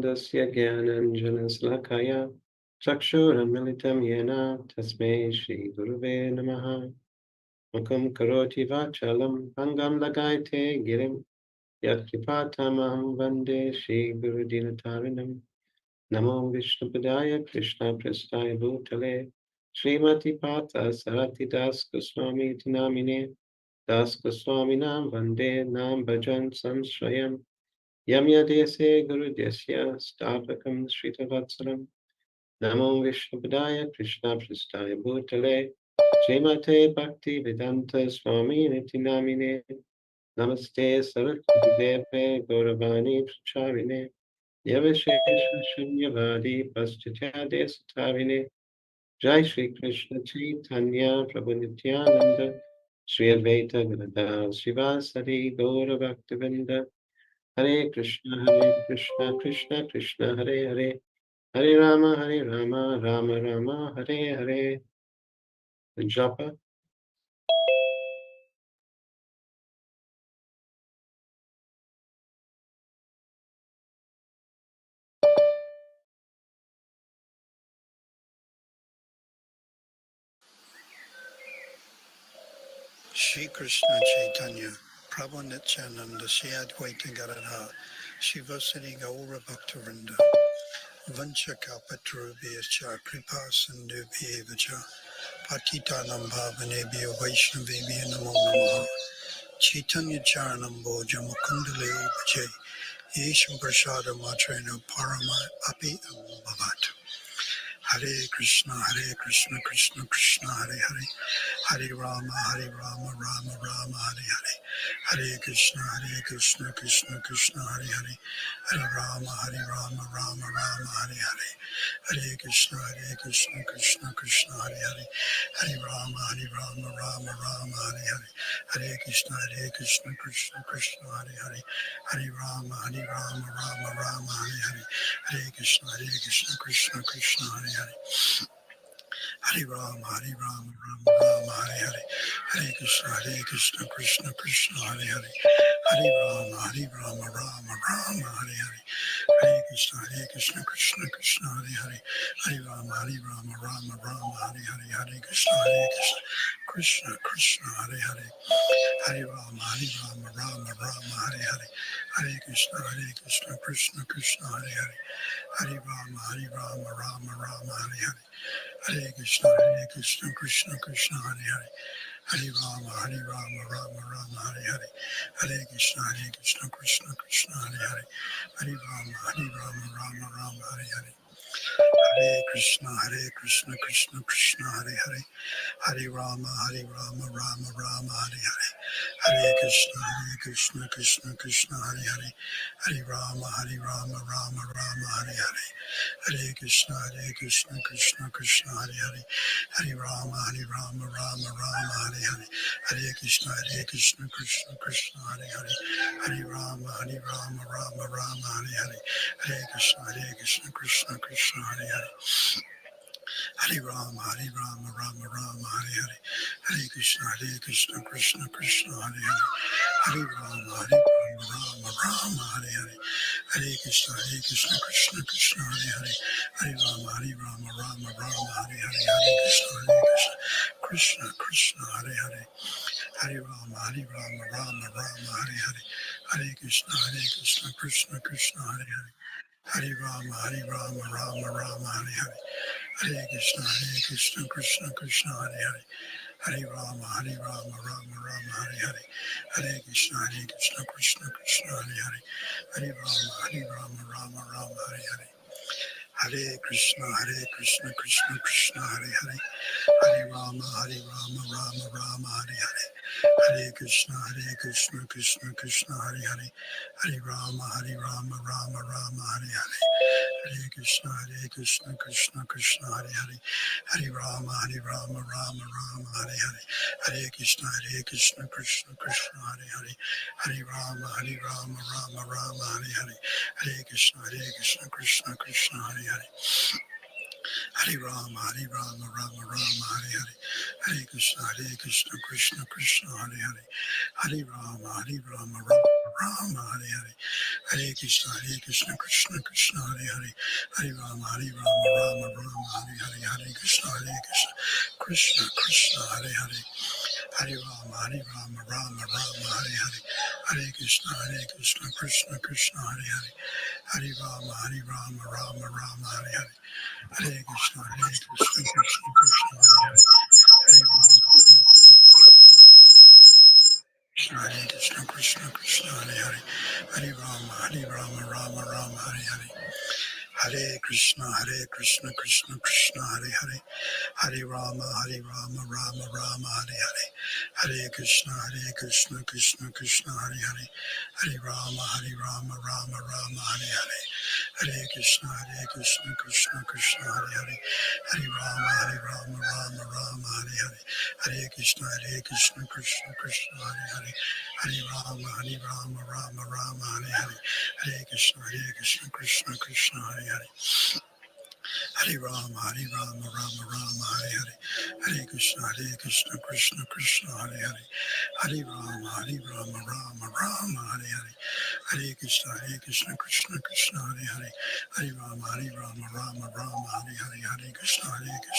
Tismandasya Gyananjanaslakaya Chakshuramilitam Yena Tasmei Shri Guruve Namaha Mukam Karoti Vachalam Pangam Lagaite Girim Yatkipatamaham Vande Shri Guru Dinatarinam Namo Vishnupadaya Krishna Prastaya Bhutale Srimati Partha Sarathhi Das Goswami Tinamine Das Goswami Nam Vande Nam Bhajan Samshrayam Yam Yadese Guru Desya Stavakam Shritavatsaram Namo Vishnupadaya Krishna Prastaya Bhutale Srimate Bhakti Vedanta Swami Nitinamine Namaste Saraswati Deve Gauravani Pracharine Yavashesha Shunyavadi Paschatya Desatavine Jai Shri Krishna Chaitanya Prabhu Nityananda Shri Advaita Gadadhar Srivasadi Gaura Bhaktivinda Hare Krishna Krishna Krishna Hare Hare Hare Rama Rama Rama Hare Hare. The japa. Shri Krishna Chaitanya, Prabhu Nityananda, Shri Advaita Gadadhar, Shivasari Gaura Bhaktivinoda, Vanchakalpatarubhyascha, Kripa Sindhubhyevacha, Patitanam Bhavanebhyo Vaishnavebhyo Namo Namaha, Chaitanya Charanam Bhoja Mukundale Upajay, Yesham Prasada Matrena Parama Api Bhavat. Hare Krishna, Krishna Krishna, Hare Hare, Hare Rama, Rama Rama, Hare Hare, Hare Krishna, Krishna Krishna, Hare Hare, Hare Rama, Rama Rama, Hare Hare, Hare Krishna, Krishna Krishna, Hare Hare, Hare Rama, Rama Rama, Hare Hare, Hare Krishna, Krishna Krishna, Hare Hare, Hare Rama, Rama Rama, Hare Hare, Hare Krishna, Krishna Krishna, Hare Hare, Hare Rama, Rama Rama, Hare Hare, Hare Krishna, Krishna Krishna, Hare Hare, Hare Rama, Rama Rama, Hare Hare, Hare Krishna, Krishna Krishna, Hare Hare, Hare Rama, Rama Rama, Hare Hare, Hare Krishna, Krishna, Hare Hare, Hare Rama, Rama Rama, Hare Hare, Hare Krishna, Krishna Krishna, Hare Hare, Hare Rama, Rama Rama, Hare Hare, Hare Krishna, Krishna Krishna, Hare Hare, Hare Rama, Rama Rama, Hare Hare, Hare Krishna, Krishna Krishna, Hare Hare, Hare Rama, Rama Rama, Hare Hare, Hare Krishna, Krishna Krishna, Hare Hare, Hare Rama, Rama Rama, Hare Hare, Hare Krishna, Krishna Hare Hare, Hare Rama, Rama Rama, Hare Hare, Hare Krishna, Krishna Krishna, Hare Hare, Hare Rama, Rama Rama, Hare Hare, Hare Krishna, Krishna Krishna, Hare Hare, Hare Rama, Rama Rama, Hare Hare, Hare Krishna, Krishna Krishna, Hare Hare, Hare Rama, Rama Rama, Hare Hare, Hare Krishna, Krishna Krishna, Hare Hare, Hare Rama, Rama Rama, Hare Hare, Hare Krishna, Krishna Krishna, Hare Hare, Hare Rama, Rama Rama, Hare Hare, Hare Krishna, Krishna, Hare Hare, Hare Rama, Rama Rama, Hare Hare, Hare Krishna, Krishna Krishna, Hare Hare, Hare Rama, Rama Rama, Hare Hare, Hare Krishna, Krishna Krishna, Hare Hare, Hare Rama, Rama Rama, Hare Hare, Hare Krishna, Krishna Krishna, Hare Hare, Hare Rama, Rama Rama, Hare Hare, Hare Krishna, Krishna Krishna, Hare Hare, Hare Rama, Rama Rama, Hare Hare, Hare Krishna, Krishna Krishna, Hare Hare, Hare Rama, Rama Rama, Hare Hare, Hare Krishna, Krishna Krishna, Hare Hare, Hare Rama, Rama Rama, Hare Hare, Hare Krishna, Krishna Krishna, Hare Hare, Hare Rama, Rama Rama, Hare Hare, Hare Krishna, Krishna Krishna, Hare Hare, Hare Rama, Rama Rama, Hare Hare, Hare Krishna, Krishna Krishna, Hare Hare, Hare Rama, Rama Rama, Hare Hare, Hare Krishna, Krishna Krishna, Hare Hare, Hare Rama, Rama Rama, Hare Hare, Hare Krishna, Krishna Krishna, Hare Hare, Hare Rama, Rama Rama, Hare Hare, Hare Krishna, Krishna Krishna, Hare Hare, Hare Rama, Rama Rama, Hare Hare, Hare Krishna, Krishna Krishna, Hare Hare, Hare Rama, Krishna Krishna, Hare Hare, Hare Rama, Rama Rama, Hare Hare, Hare Krishna, Krishna Krishna, Hare Hare, Hare Rama, Rama Rama, Hare Hare, Hare Krishna, Krishna Krishna, Hare Hare, Hare Rama, Rama Rama, Hare Hare, Hare Krishna, Krishna Krishna, Hare Hare, Hare Rama, Rama Rama, Hare Hare, Hare Krishna, Krishna Krishna, Hare Hare, Hare Rama, Rama Rama, Hare Hare, Hare Krishna, Krishna Krishna, Hare Hare, Hare Rama, Rama Rama, Hare Hare, Hare Krishna, Krishna Krishna, Hare Hare, Hare Rama, Rama Rama, Hare Hare, Hare Krishna, Krishna Krishna, Hare Hare, Hare Rama, Rama Rama, Hare Hare, Hare Krishna, Krishna Krishna, Hare Hare, Hare Rama, Rama Rama, Hare Hare, Hare Krishna,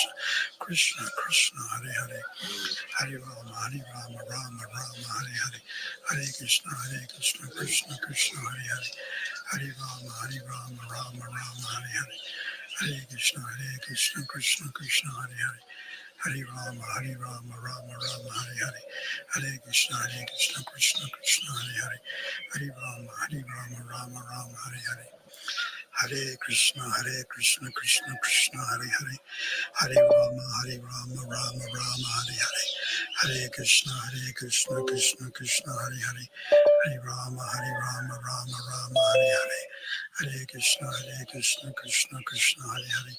Krishna Krishna, Hare Hare, Hare Rama, Rama Rama, Hare Hare, Hare Krishna, Krishna Krishna, Hare Hare, Hare Rama, Rama Rama, Hare Hare, Hare Krishna, Krishna Krishna, Hare Hare, Hare Rama, Rama Rama, Hare Hare, Hare Krishna, Krishna Krishna, Hare Hare, Hare Rama, Rama Rama, Hare Hare, Hare Krishna, Krishna Krishna, Hare Hare, Hare Rama, Rama Rama, Hare Hare, Hare Krishna, Krishna Krishna, Hare Hare, Hare Rama, Rama Rama, Hare Hare, Hare Krishna, Krishna Krishna, Hare Hare,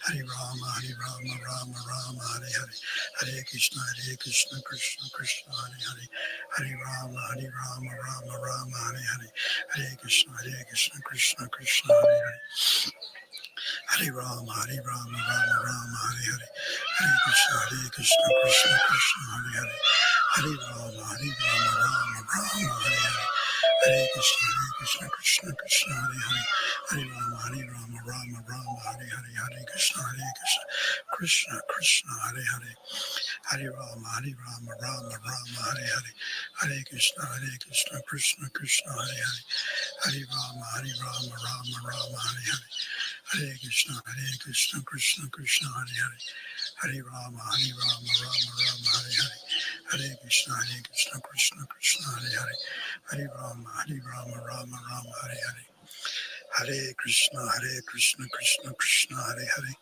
Hare Rama, Rama Rama, Hare Hare, Hare Krishna, Krishna Krishna, Hare Hare, Hare Rama, Rama Rama, Hare Hare, Hare Krishna, Krishna Krishna, Hare Hare, Hare Rama, Rama Rama, Hare Hare, Hare Krishna, Krishna Hare Hare, Hare Rama, Rama Rama, Hare Hare, Hare Krishna, Krishna Krishna, Hare Hare, Hare Rama, Rama Rama, Hare Hare, Hare Krishna, Krishna Krishna, Hare Hare, Hare Rama, Rama Rama, Hare Hare, Hare Krishna, Krishna Krishna, Hare Hare, Hare Rama, Rama Rama, Hare Hare, Hare Krishna, Krishna Krishna, Hare Hare, Hare Rama, Rama Rama, Hare Hare, Hare Krishna, Krishna Krishna, Hare Hare,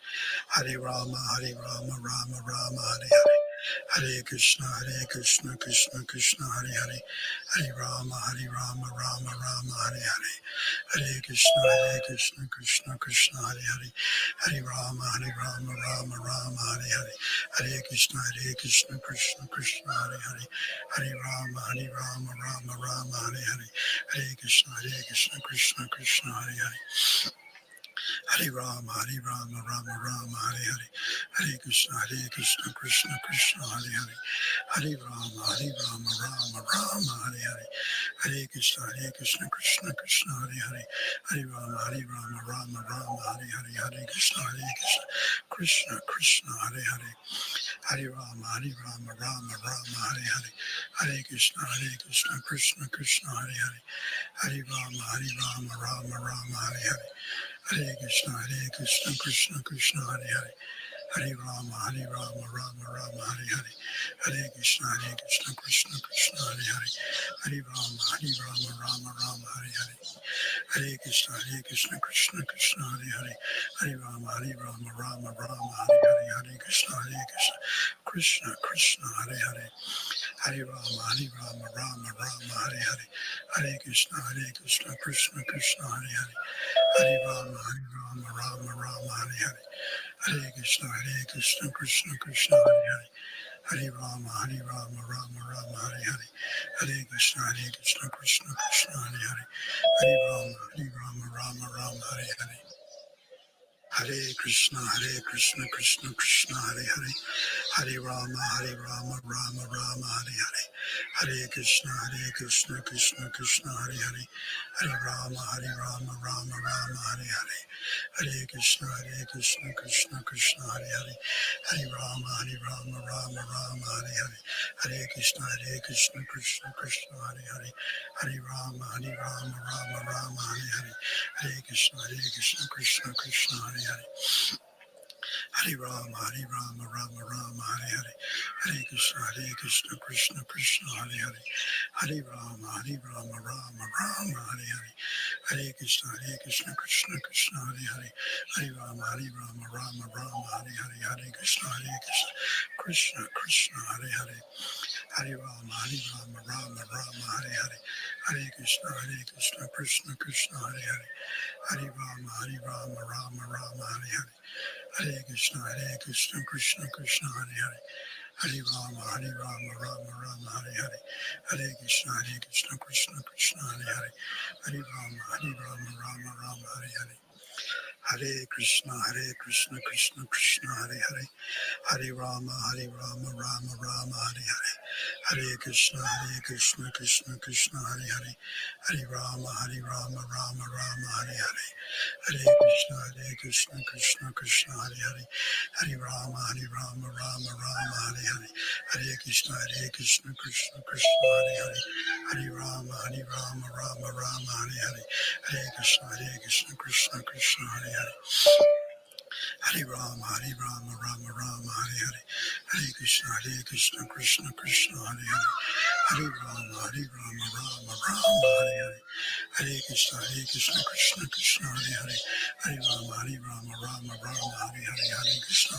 Hare Rama, Rama Rama, Hare Hare, Hare Krishna, Krishna Krishna, Hare Hare, Hare Rama, Rama Rama, Hare Hare, Hare Krishna, Krishna Krishna, Hare Hare, Hare Rama, Rama Rama, Hare Hare, Hare Krishna, Krishna Krishna, Hare Hare, Hare Rama, Rama Rama, Hare Hare, Hare Krishna, Krishna Krishna, Hare Hare, Hare Rama, Rama Rama, Hare Hare, Hare Krishna, Krishna Krishna, Hare Hare, Hare Rama, Rama Rama, Hare Hare, Hare Krishna, Krishna Krishna, Hare Hare, Hare Rama, Rama Rama, Hare Hare, Hare Krishna, Krishna Krishna, Hare Hare, Hare Rama, Rama Rama, Hare Hare, Hare Krishna, Krishna Krishna, Hare Hare, Hare Rama, Rama Rama, Hare Hare, Hare Krishna, Krishna Krishna, Hare Hare, Hare Rama, Rama Rama, Hare Hare, Hare Krishna, Krishna Krishna, Hare Hare, Hare Rama, Rama Rama, Hare Hare, Hare Krishna, Krishna Krishna, Hare Hare, Hare Rama, Rama Rama, Hare Hare, Hare Krishna, Krishna Krishna, Hare Hare, Hare Rama, Rama Rama, Hare Hare, Hare Krishna, Krishna Krishna, Hare Hare, Hare Rama, Rama Rama, Hare Hare, Hare Krishna, Krishna Krishna, Hare Hare, Hare Rama, Rama Rama, Hare Hare, Hare Krishna, Krishna Krishna, Hare Hare, Hare Rama, Rama Rama, Hare Hare, Hare Krishna, Krishna Krishna, Hare Hare, Hare Rama, Rama Rama, Hare Hare, Hare Krishna, Krishna Krishna, Hare Hare, Hare Rama, Rama Rama, Hare Hare, Hare Krishna, Krishna Krishna, Hare Hare, Hare Rama, Rama Rama, Hare Hare, Hare Krishna, Krishna Krishna, Hare Hare, Hare Rama, Rama Rama, Hare Hare, Hare Krishna, Krishna Krishna, Hare Hare, Hare Rama, Rama Rama, Hare Hare, Hare Krishna, Krishna Krishna, Hare Hare, Hare Rama, Rama Rama, Hare Hare, Hare Krishna, Krishna Krishna, Hare Hare, Hare Rama, Rama Rama, Hare Hare, Hare Krishna, Krishna Krishna, Hare Hare, Hare Rama, Rama Rama, Hare Hare, Hare Krishna, Krishna Krishna, Hare Hare, Hare Rama, Rama Rama, Hare Hare, Hare Krishna, Krishna Krishna, Hare Hare, Hare Rama, Rama Hare Hare, Hare Krishna, Krishna Krishna, Hare Hare, Hare Rama, Rama Rama, Hare Hare, Hare Krishna, Krishna Krishna, Hare Hare, Hare Rama, Rama Rama, Hare Hare, Hare Krishna, Krishna Krishna, Hare Hare, Hare Rama, Rama Rama, Hare Hare, Hare Krishna, Krishna Krishna, Hare Hare, Hare Rama, Rama Rama, Hare Hare, Hare Krishna, Krishna Krishna, Hare Hare, Hare Rama, Rama Rama, Hare Hare, Hare Krishna, Krishna Krishna, Hare Hare, Hare Rama, Rama Rama, Hare Hare, Hare Krishna, Krishna Krishna, Hare Hare, Hare Rama, Rama Rama, Hare Hare, Hare Krishna, Krishna Krishna, Hare Hare, Hare Rama, Rama Rama, Hare Hare, Hare Krishna,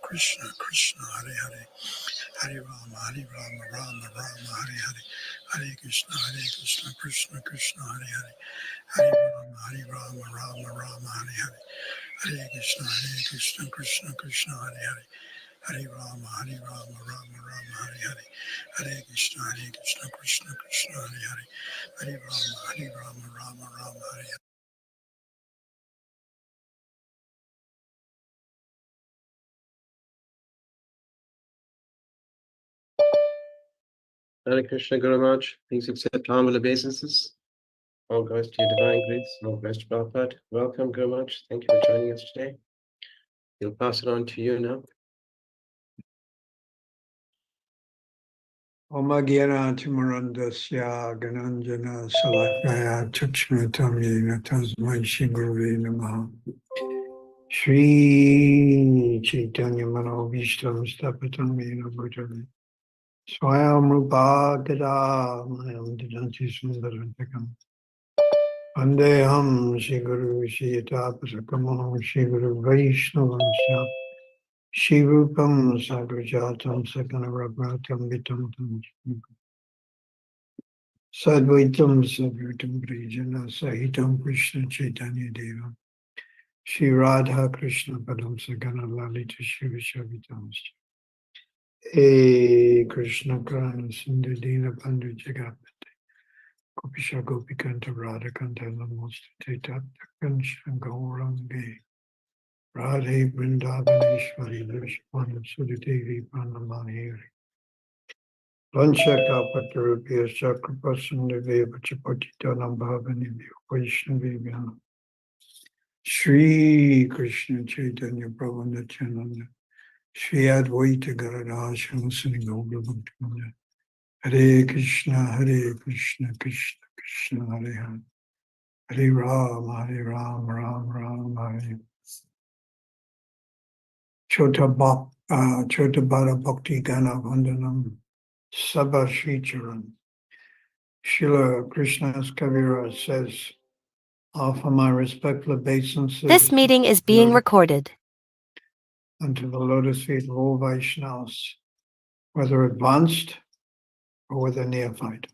Krishna Krishna, Hare Hare, Hare Rama, Rama Rama, Hare Hare, Hare Krishna, Krishna Krishna, Hare Hare, Hare Rama, Rama Rama, Hare Hare, Hare Krishna, Krishna Krishna, Hare Hare, Hare Rama, Rama Rama, Hare Hare, Hare Krishna, Krishna Krishna, Hare Hare, Hare Rama, Rama Rama, Hare Hare. Hare Krishna Guru Maharaj, please accept humble obeisances. All glories to your divine grace, all glories to Prabhupada. Welcome, Guru Maharaj. Thank you for joining us today. We'll pass it on to you now. Oma Gyana Timarandasya Gananjana Salakaya Chachmatam Yena Tasmai Shigurve Namaha Shri Chaitanya Manobhishtam Stapatam Yena Bhutale Swayam Rupa Gada Mayam Didanti Sundarantakam Vandeham Shri Guru Shri Yatapasakamo Shri Guru Vaishnavansya Shri Rupam Sagrajatam Sakanarabhatam Vitam Tam Sadvaitam Savritam Prijana Sahitam Krishna Chaitanya Deva Shri Radha Krishna Padam Sagana Lalita Shiva Shavitam E Krishna Krana Sundar Dina Bandhu Jagapate Gopisha Gopikanta Radha Kanta Namostate Tapta Kansha Gaurange Radhe Vrindavaneshwari Vishwana Sudadevi Pranamahiri Vanshakapatarupiya Sakrapasundaveva Chapatitanam Bhavanibhyo Vaishnavibhyam Shri Krishna Chaitanya Prabhu Nityananda Shri Advaita Gadadhar Sri Gaura Bhaktivinoda Hare Krishna Krishna Krishna Hare Hare Hare Ram Ram Hare Chota Bhara Bhakti Gana Vandanam Sabha Shri Charan Srila Krishna's Kavira says, offer my respectful obeisances. This meeting is being recorded. Unto the lotus feet of all Vaishnavas, whether advanced or whether neophyte.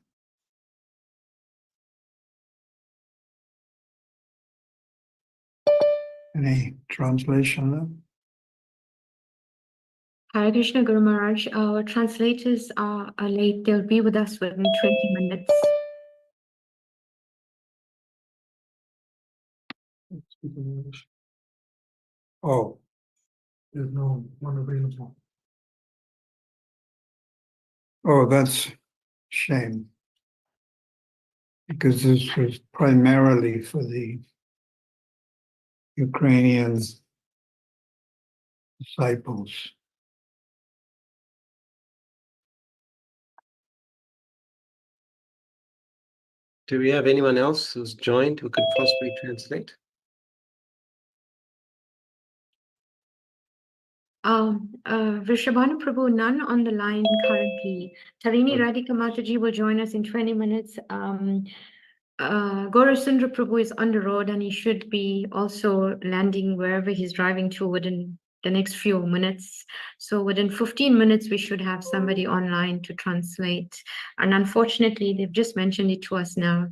Any translation there? Hare Krishna Guru Maharaj, our translators are late. They'll be with us within 20 minutes. Oh, there's no one available. Oh, that's shame. Because this was primarily for the Ukrainian disciples. Do we have anyone else who's joined who could possibly translate? Vrishabhanu Prabhu, none on the line currently. Tarini Oh. Radhika Mataji will join us in 20 minutes. Gaurasundra Prabhu is on the road and he should be also landing wherever he's driving to within the next few minutes. So within 15 minutes, we should have somebody online to translate. And unfortunately, they've just mentioned it to us now.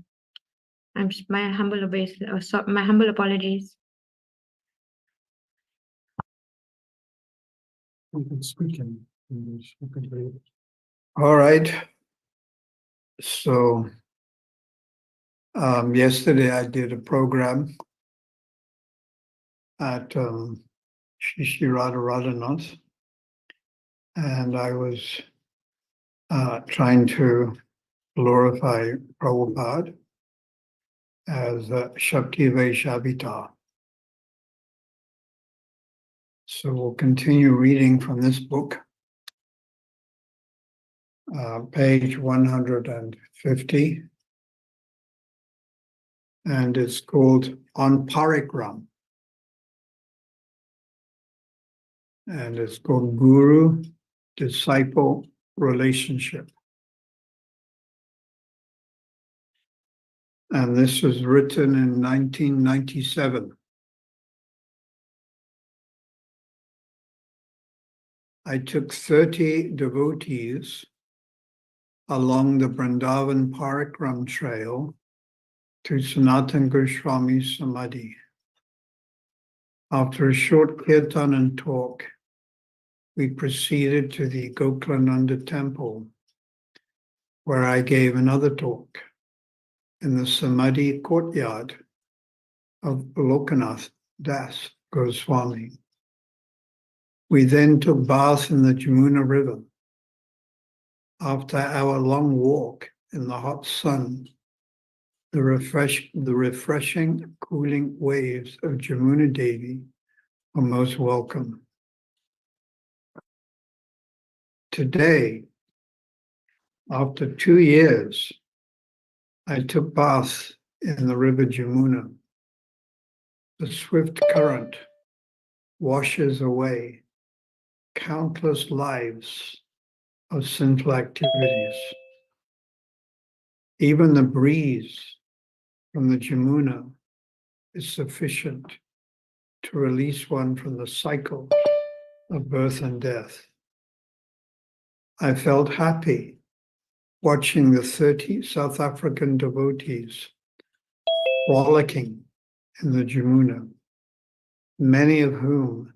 My humble apologies. We can speak in English. We can read it. All right. So yesterday I did a program at Shri Radhanath, and I was trying to glorify Prabhupada as Shakti Vaishavita. So we'll continue reading from this book, page 150, and it's called On Parikram. And it's called Guru-Disciple Relationship. And this was written in 1997. I took 30 devotees along the Vrindavan Parikram trail to Sanatana Goswami's Samadhi. After a short kirtan and talk, we proceeded to the Gokulananda temple, where I gave another talk in the Samadhi courtyard of Lokanath Das Goswami. We then took bath in the Jamuna River. After our long walk in the hot sun, the refreshing, cooling waves of Jamuna Devi were most welcome. Today, after 2 years, I took bath in the river Jamuna. The swift current washes away countless lives of sinful activities. Even the breeze from the Jamuna is sufficient to release one from the cycle of birth and death. I felt happy watching the 30 South African devotees frolicking in the Jamuna, many of whom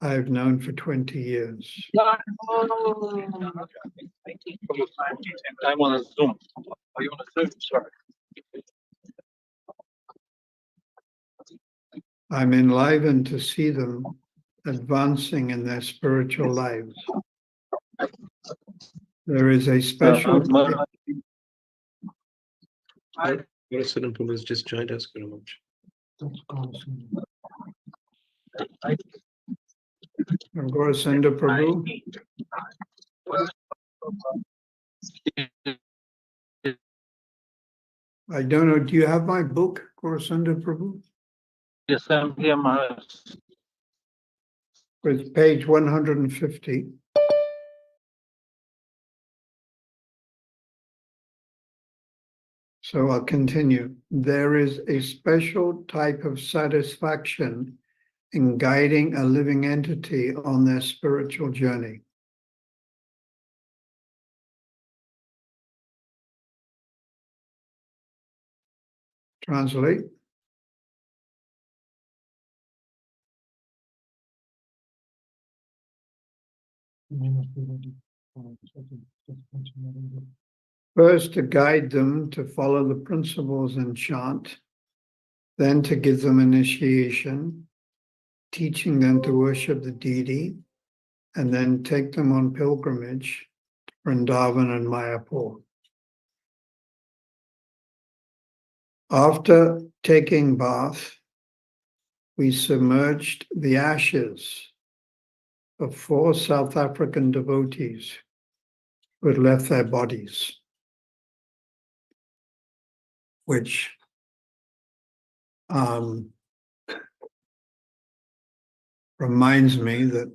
I have known for 20 years. I'm on a Zoom. Are you on a Zoom? Sorry. I'm enlivened to see them advancing in their spiritual lives. There is a special... Gaurasundra Prabhu has just joined us, Guru Maharaj. Gaurasundra Prabhu. I don't know, do you have my book, Gaurasundra Prabhu? Yes, I'm here, Maharaj. It's page 150. So I'll continue. There is a special type of satisfaction in guiding a living entity on their spiritual journey. Translate. First, to guide them to follow the principles and chant, then to give them initiation, teaching them to worship the deity, and then take them on pilgrimage to Vrindavan and Mayapur. After taking bath, we submerged the ashes of 4 South African devotees who had left their bodies, which reminds me that,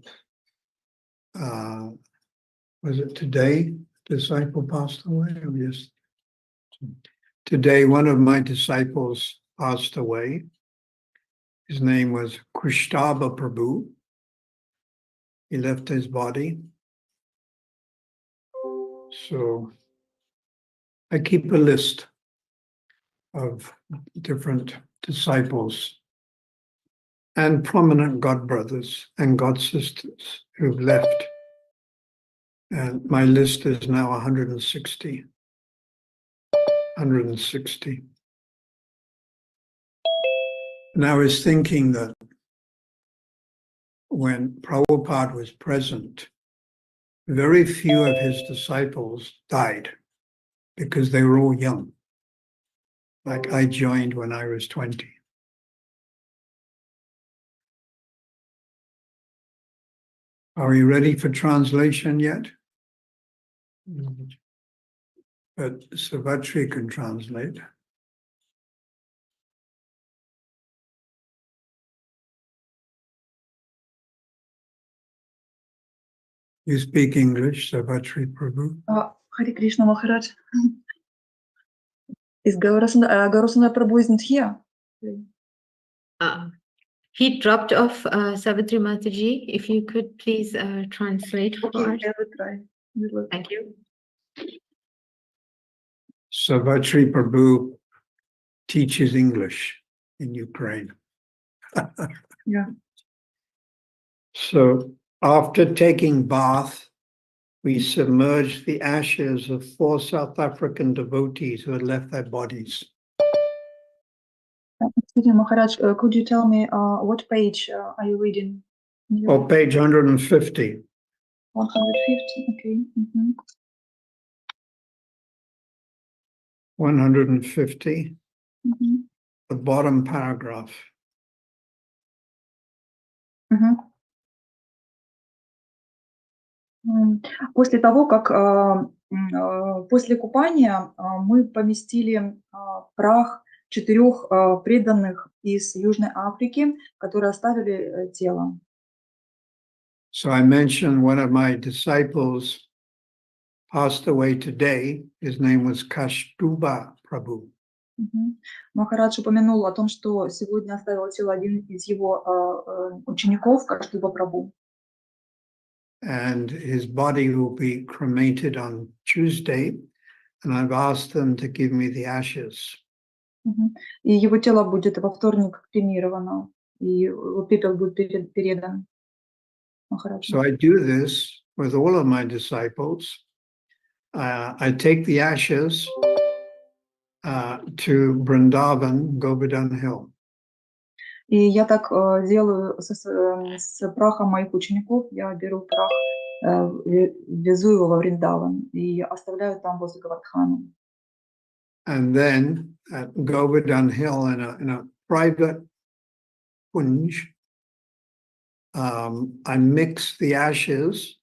was it today, disciple passed away? Or just today, one of my disciples passed away. His name was Krishnaba Prabhu. He left his body. So I keep a list of different disciples and prominent God brothers and God sisters who've left. And my list is now 160. 160. And I was thinking that when Prabhupada was present, very few of his disciples died because they were all young. Like I joined when I was 20. Are we ready for translation yet? But Savatri can translate. You speak English, Savatri Prabhu? Hare Krishna Maharaj. Is Gaurasundar Prabhu isn't here? He dropped off, Savitri Mataji. If you could please translate for Okay, us. I will try. Thank you. Savatri Prabhu teaches English in Ukraine. Yeah. So after taking bath, we submerged the ashes of 4 South African devotees who had left their bodies. Excuse me, Maharaj, could you tell me what page are you reading? Or page 150. 150, okay. 150, the bottom paragraph. После того, как после купания мы поместили прах 4 преданных из Южной Африки, которые оставили тело. So I mentioned one of my disciples passed away today. His name was Kashtuba Prabhu. Махарадж упомянул о том, что сегодня оставил тело один из его учеников, Каштуба Прабhu. And his body will be cremated on Tuesday, and I've asked them to give me the ashes. И его тело будет во вторник кремировано, и пепел будет передан Махараджу. So I do this with all of my disciples. I take the ashes to Vrindavan, Govardhan Hill. И я так делаю с прахом моих учеников. Я беру прах, везу его во Вриндаван и оставляю там возле Гавардхана. And then at Govardhan Hill in a private kunj, I mix the ashes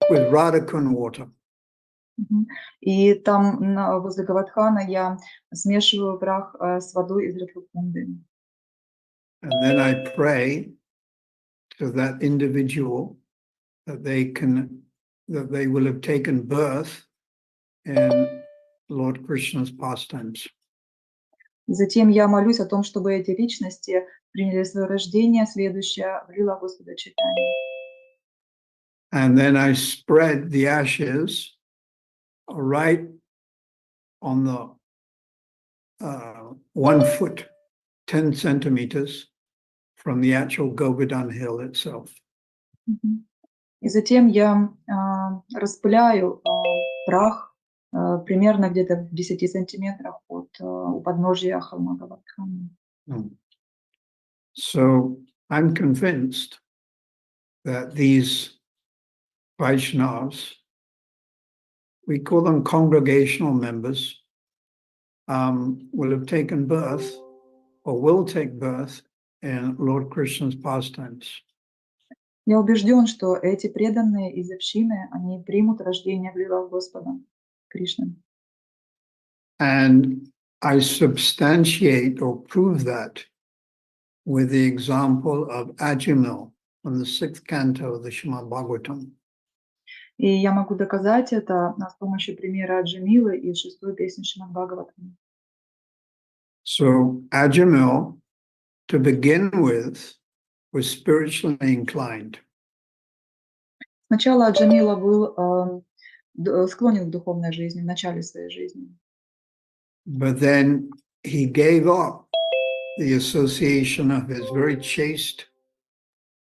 with Radhakund water. И там возле Гавардхана я смешиваю прах с водой из Радхакунды. And then I pray to that individual that they will have taken birth in Lord Krishna's pastimes. Затем я молюсь о том, чтобы эти личности приняли свое рождение, следующее в лилах Господа Чайтаньи. And then I spread the ashes right on the 1 foot, 10 centimeters from the actual Govardhan Hill itself. И затем я распыляю прах примерно где-то в 10 сантиметрах у подножия холма Гавардхана. So I'm convinced that these Vaishnavas, we call them congregational members, will have taken birth or will take birth in Lord Krishna's pastimes. Я убежден, что эти преданные из общины, они примут рождение в лилах Господа Кришны. And I substantiate or prove that with the example of Ajamil from the 6th canto of the Srimad Bhagavatam. И я могу доказать это с помощью примера Аджамилы из 6-й песни Шримад Бхагаватам. So Ajamil, to begin with, was spiritually inclined. Сначала Аджамила был склонен к духовной жизни, в начале своей жизни. But then he gave up the association of his very chaste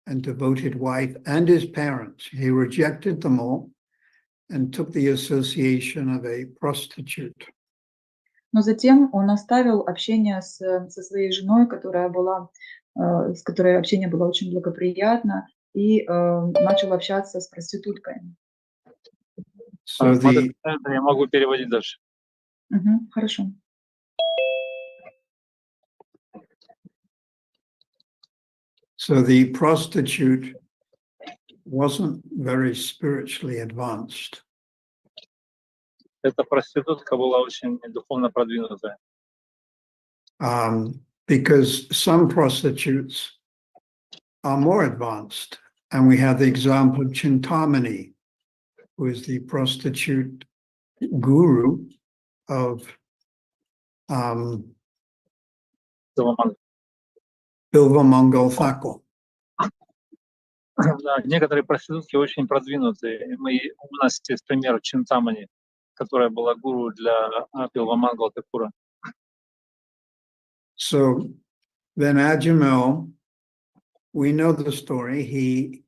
and devoted wife and his parents. He rejected them all and took the association of a prostitute. Но затем он оставил общение со своей женой, с которой общение было очень благоприятно, и начал общаться с проституткой. So the, Я могу переводить дальше. Хорошо. so the prostitute wasn't very spiritually advanced. Эта проститутка была очень духовно продвинутая. Because some prostitutes are more advanced. And we have the example of Chintamani, who is the prostitute guru of Bilvamangal Thakur. Да, некоторые проститутки очень продвинутые. У нас есть пример Чинтамани, которая была гуру для Билвамангала Такура. So then Ajamil, we know the story. He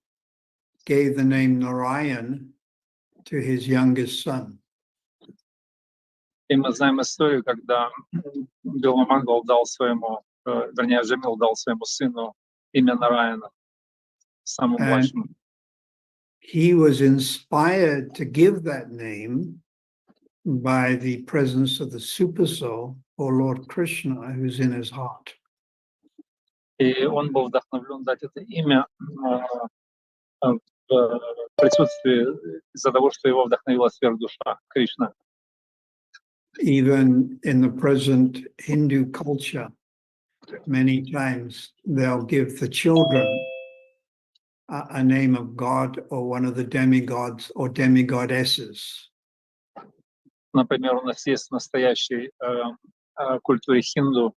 gave the name Narayan to his youngest son. И мы знаем историю, когда Билвамангал дал своему, вернее, Аджамил дал своему сыну имя Нараяна, самому младшему. He was inspired to give that name by the presence of the Supersoul, or Lord Krishna, who's in his heart. И он был вдохновлен дать это имя в присутствии из-за того, что его вдохновила сверхдуша Кришна. Even in the present Hindu culture, many times they'll give the children a name of God or one of the demigods or demigodesses. Например, у нас есть в настоящей культуре хинду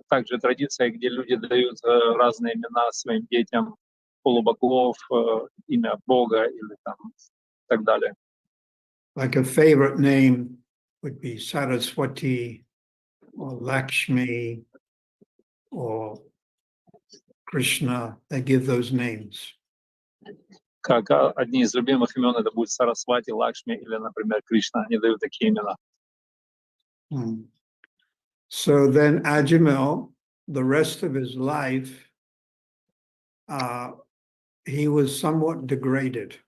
также традиция, где люди дают разные имена своим детям, полубогов, имя Бога или там так далее. Like a favorite name would be Saraswati or Lakshmi or Krishna. They give those names. Как одни из любимых имен это будет Сарасвати, Лакшми или, например, Кришна. Они дают такие имена. So then Ajamil, the rest of his life, he was somewhat degraded.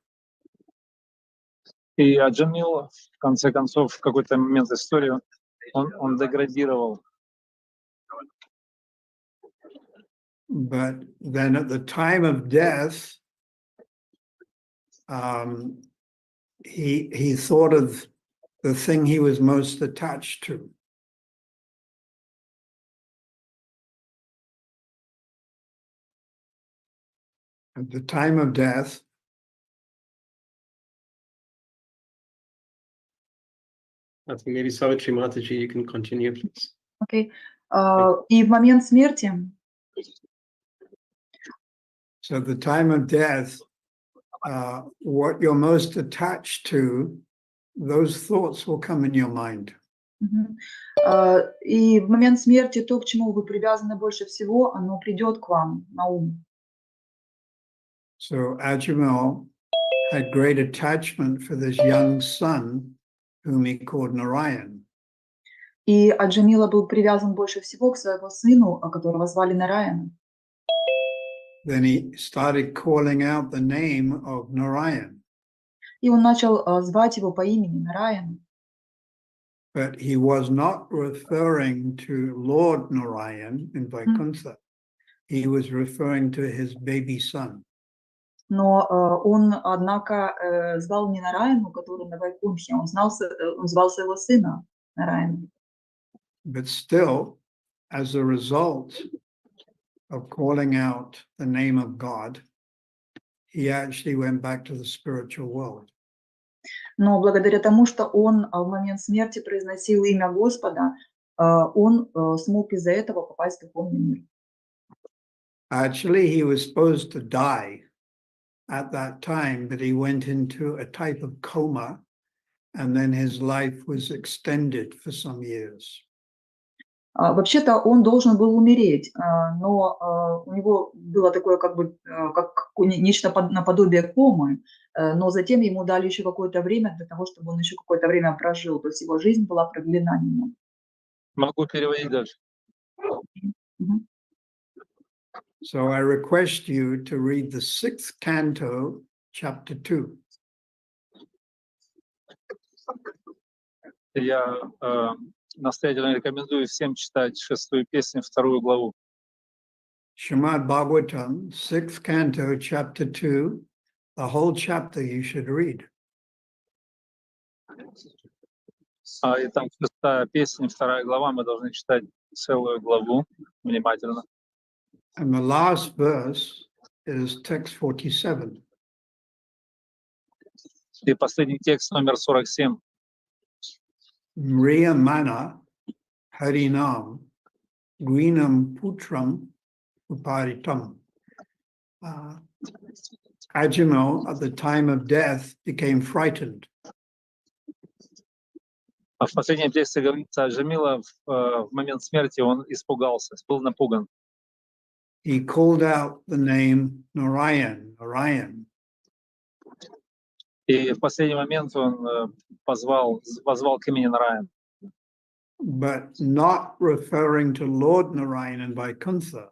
И Аджамил, в конце концов, в какой-то момент истории, он деградировал. But then at the time of death, he thought of the thing he was most attached to. At the time of death, I think maybe Savitri Mataji, you can continue, please. Okay. И в момент смерти, so at the time of death, what you're most attached to, those thoughts will come in your mind. И в момент смерти то, к чему вы привязаны больше всего, оно придет к вам на ум. So Ajamil had great attachment for this young son whom he called Narayan. И Аджамила был привязан больше всего к своему сыну, которого звали Нараяна. then he started calling out the name of Narayan. И он начал звать его по имени Нараян. But he was not referring to Lord Narayan in Vaikuntha. He was referring to his baby son. Но он, однако, звал не Нараяну, который на Вайкунтхе, он звал своего сына Нараяну. But still, as a result of calling out the name of God, he actually went back to the spiritual world. Но благодаря тому, что он в момент смерти произносил имя Господа, он смог из-за этого попасть в духовный мир. Actually, he was supposed to die at that time, but he went into a type of coma, and then his life was extended for some years. Вообще-то он должен был умереть, но у него было такое как нечто наподобие комы, но затем ему дали еще какое-то время для того, чтобы он еще какое-то время прожил, то есть его жизнь была продлена немного. Могу переводить дальше. Мгм. So I request you to read the 6th canto, chapter 2. Я настоятельно рекомендую всем читать 6-ю песню, 2-ю главу. Srimad Bhagavatam, 6th canto, chapter 2. The whole chapter you should read. Итак, 6-я песня, 2-я глава, мы должны читать целую главу внимательно. And the last verse is text 47. И последний текст, номер 47. Mriya mana harinam greenam putram uparitam. Ajamil, at the time of death, became frightened. А в последнем тексте говорится, Джамила в момент смерти он испугался, был напуган. He called out the name Narayan, Narayan. И в последний момент он позвал к имени Нараян. But not referring to Lord Narayan in Vaikuntha,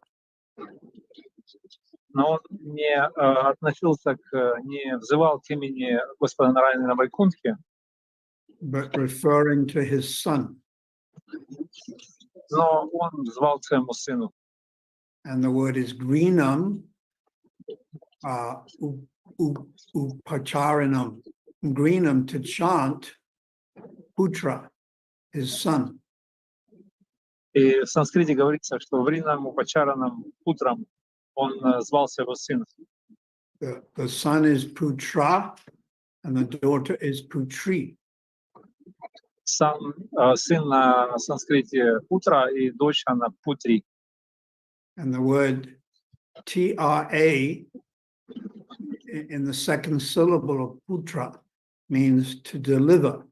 Но он не относился не взывал к имени Господа Нараяна на Вайкунтхе, but referring to his son. но он звал к своему сыну. And the word is greenam upacharanam. Greenam, to chant, putra, his son. И в санскрите говорится, что Вринам Упачаранам утром он звал своего сына. The son is putra and the daughter is putri. Сын на санскрите Путра и дочь она Путри. And the word tra in the second syllable of putra means to deliver.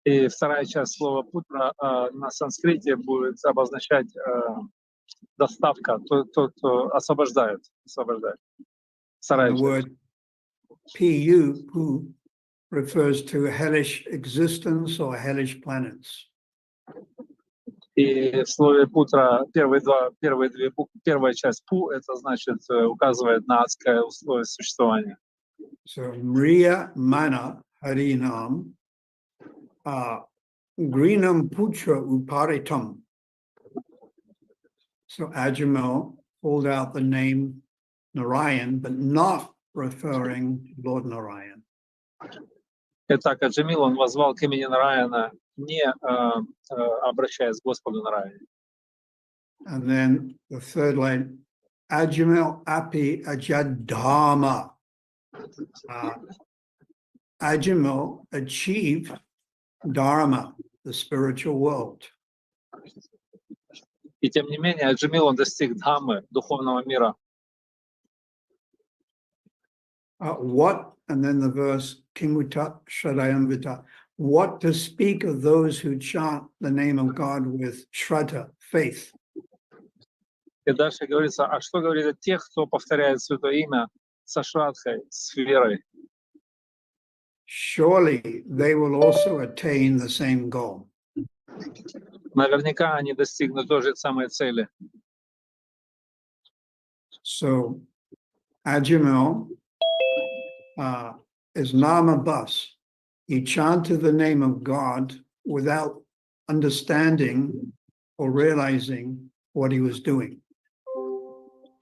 И вторая часть слова Путра на санскрите будет обозначать доставка, тот, кто освобождает. And the word pu refers to hellish existence or hellish planets. И в слове Путра первая часть Пу, это значит, указывает на адское условие существования. So Mriya Mana Harinam Greenam Putra Uparitam. So Ajamil called out the name Narayan, but not referring to Lord Narayan. Итак, Аджамил, он воззвал к имени Нараяна, не обращаясь к Господу Нараяне. And then the third line, Ajamil api ajadharma. Ajamil achieved Dharma, the spiritual world. И тем не менее, Аджамил, он достиг Дхаммы, духовного мира. What, and then the verse, Kimuta Shradayamvita, what to speak of those who chant the name of God with Shraddha, faith. И дальше говорится, а что говорит о тех, кто повторяет святое имя со Шрадхой, с верой? Surely they will also attain the same goal. Наверняка они достигнут той же самой цели. So Ajamil is Nama Bus. He chanted the name of God without understanding or realizing what he was doing.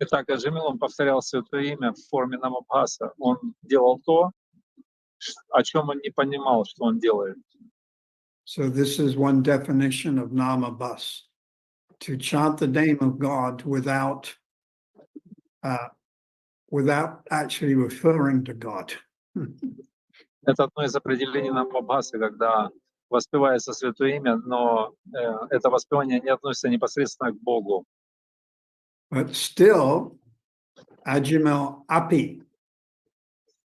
Итак, Аджамил, он повторял святое имя в форме намабхаса. Он делал то, о чем он не понимал, что он делает. So this is one definition of Nama Bus, to chant the name of God without actually referring to God. Это одно из определений намабхасы, когда воспевается святое имя, но это воспевание не относится непосредственно к Богу. But still, Ajamil Api,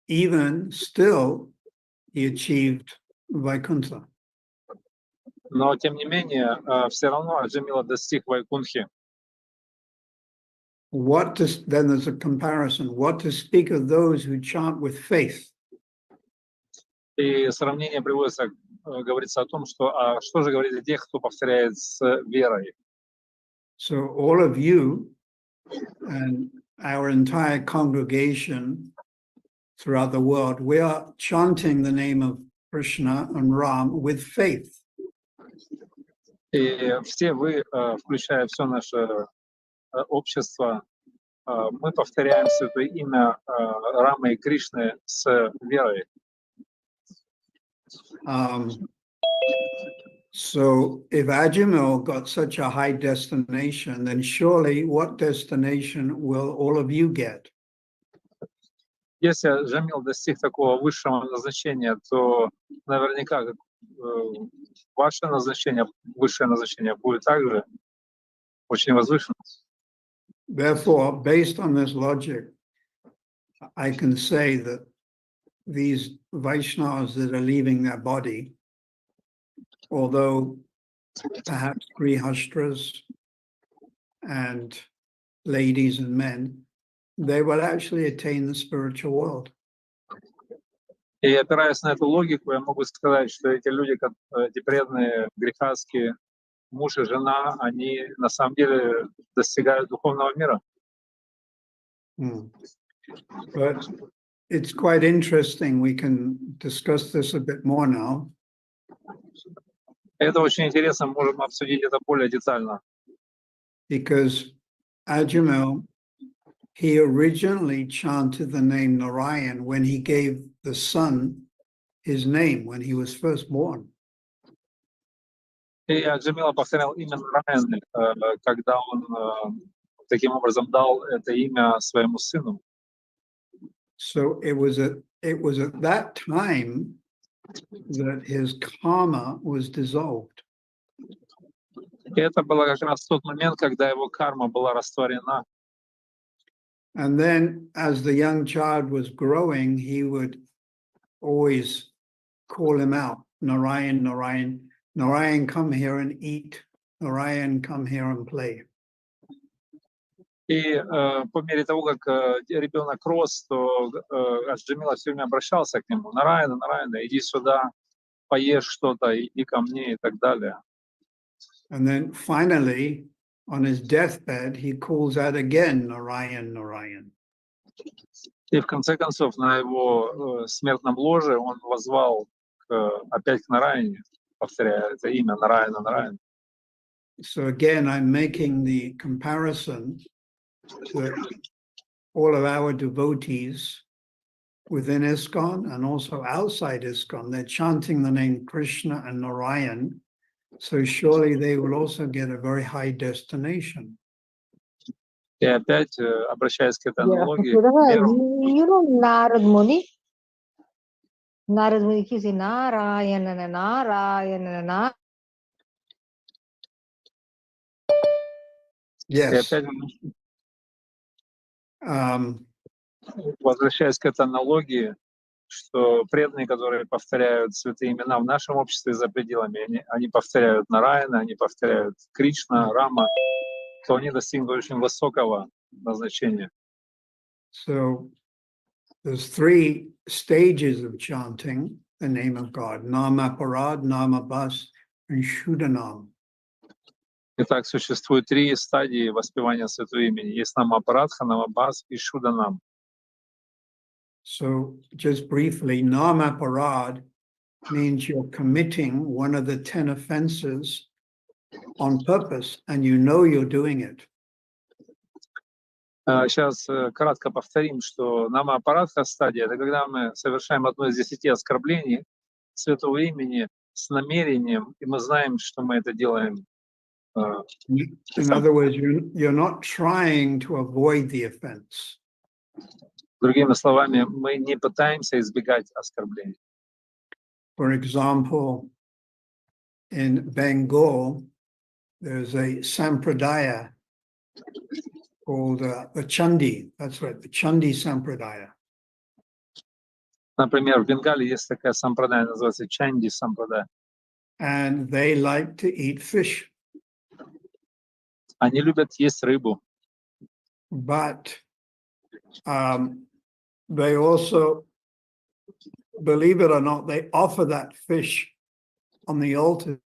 even still, he achieved Vaikuntha. Но, тем не менее, все равно Аджамила достиг Вайкунхи. Then there's a comparison. What to speak of those who chant with faith? И сравнение приводится, говорится о том, что же говорить о тех, кто повторяет с верой. So all of you and our entire congregation throughout the world, we are chanting the name of Krishna and Ram with faith. И все вы, включая все наше общество, мы повторяем святое имя Рамы и Кришны с верой. So if Ajamil got such a high destination, then surely what destination will all of you get? Если Джамил достиг такого высшего назначения, то наверняка ваше назначение, высшее назначение будет также очень возвышено. Therefore, based on this logic, I can say that these Vaishnavas that are leaving their body, although perhaps grihastras and ladies and men, they will actually attain the spiritual world. И опираясь на эту логику, я могу сказать, что эти люди, эти преданные грехастские, муж и жена, они на самом деле достигают духовного мира. But it's quite interesting. We can discuss this a bit more now. Это очень интересно, можем обсудить это более детально. Because Ajamil, he originally chanted the name Narayan when he gave the son his name when he was first born. И Аджамила повторял имя Нараяны, когда он таким образом дал это имя своему сыну. So it was at that time that his karma was dissolved. И это было как раз тот момент, когда его карма была растворена. And then as the young child was growing, he would always call him out, Narayan, Narayan, Narayan, come here and eat. Narayan, come here and play. И по мере того, как ребенок рос, то Аджамила все время обращался к нему. Нараяна, Нараяна, иди сюда, поешь что-то, иди ко мне и так далее. And then finally, on his deathbed, he calls out again, Narayan, Narayan. И в конце концов, на его смертном ложе он воззвал опять к Нараяне, повторяя это имя Нараяна, Нараяна. So again, I'm making the comparison that all of our devotees within ISKCON and also outside ISKCON, they're chanting the name Krishna and Narayan. So surely they will also get a very high destination. И опять, обращаясь к этой аналогии, you know Narad Muni? Narad Muni is Narayana, Narayana. Yes. Возвращаясь к этой аналогии, что преданные, которые повторяют святые имена в нашем обществе за пределами, они повторяют Нараяна, они повторяют Кришна, Рама, то они достигнут очень высокого назначения. So there's 3 stages of chanting the name of God: Nama Parad, Nama Bas, and Shuddhanam. Итак, существует 3 стадии воспевания святого имени. Есть Нама Парадха, Нама Бас и Шуданам. So just briefly, Nama Parad means you're committing one of the 10 offenses on purpose, and you know you're doing it. Сейчас кратко повторим, что Нама Парадха стадия — это когда мы совершаем одно из 10 оскорблений святого имени с намерением, и мы знаем, что мы это делаем. In other words, you're not trying to avoid the offense. Другими словами, мы не пытаемся избегать оскорблений. For example, in Bengal, there's a sampradaya called the Chandi. That's right, the Chandi Sampradaya. Например, в Бенгале есть такая сампрадая, называется Чанди сампрадая. And they like to eat fish. Они любят есть рыбу. But they also, believe it or not, they offer that fish on the altar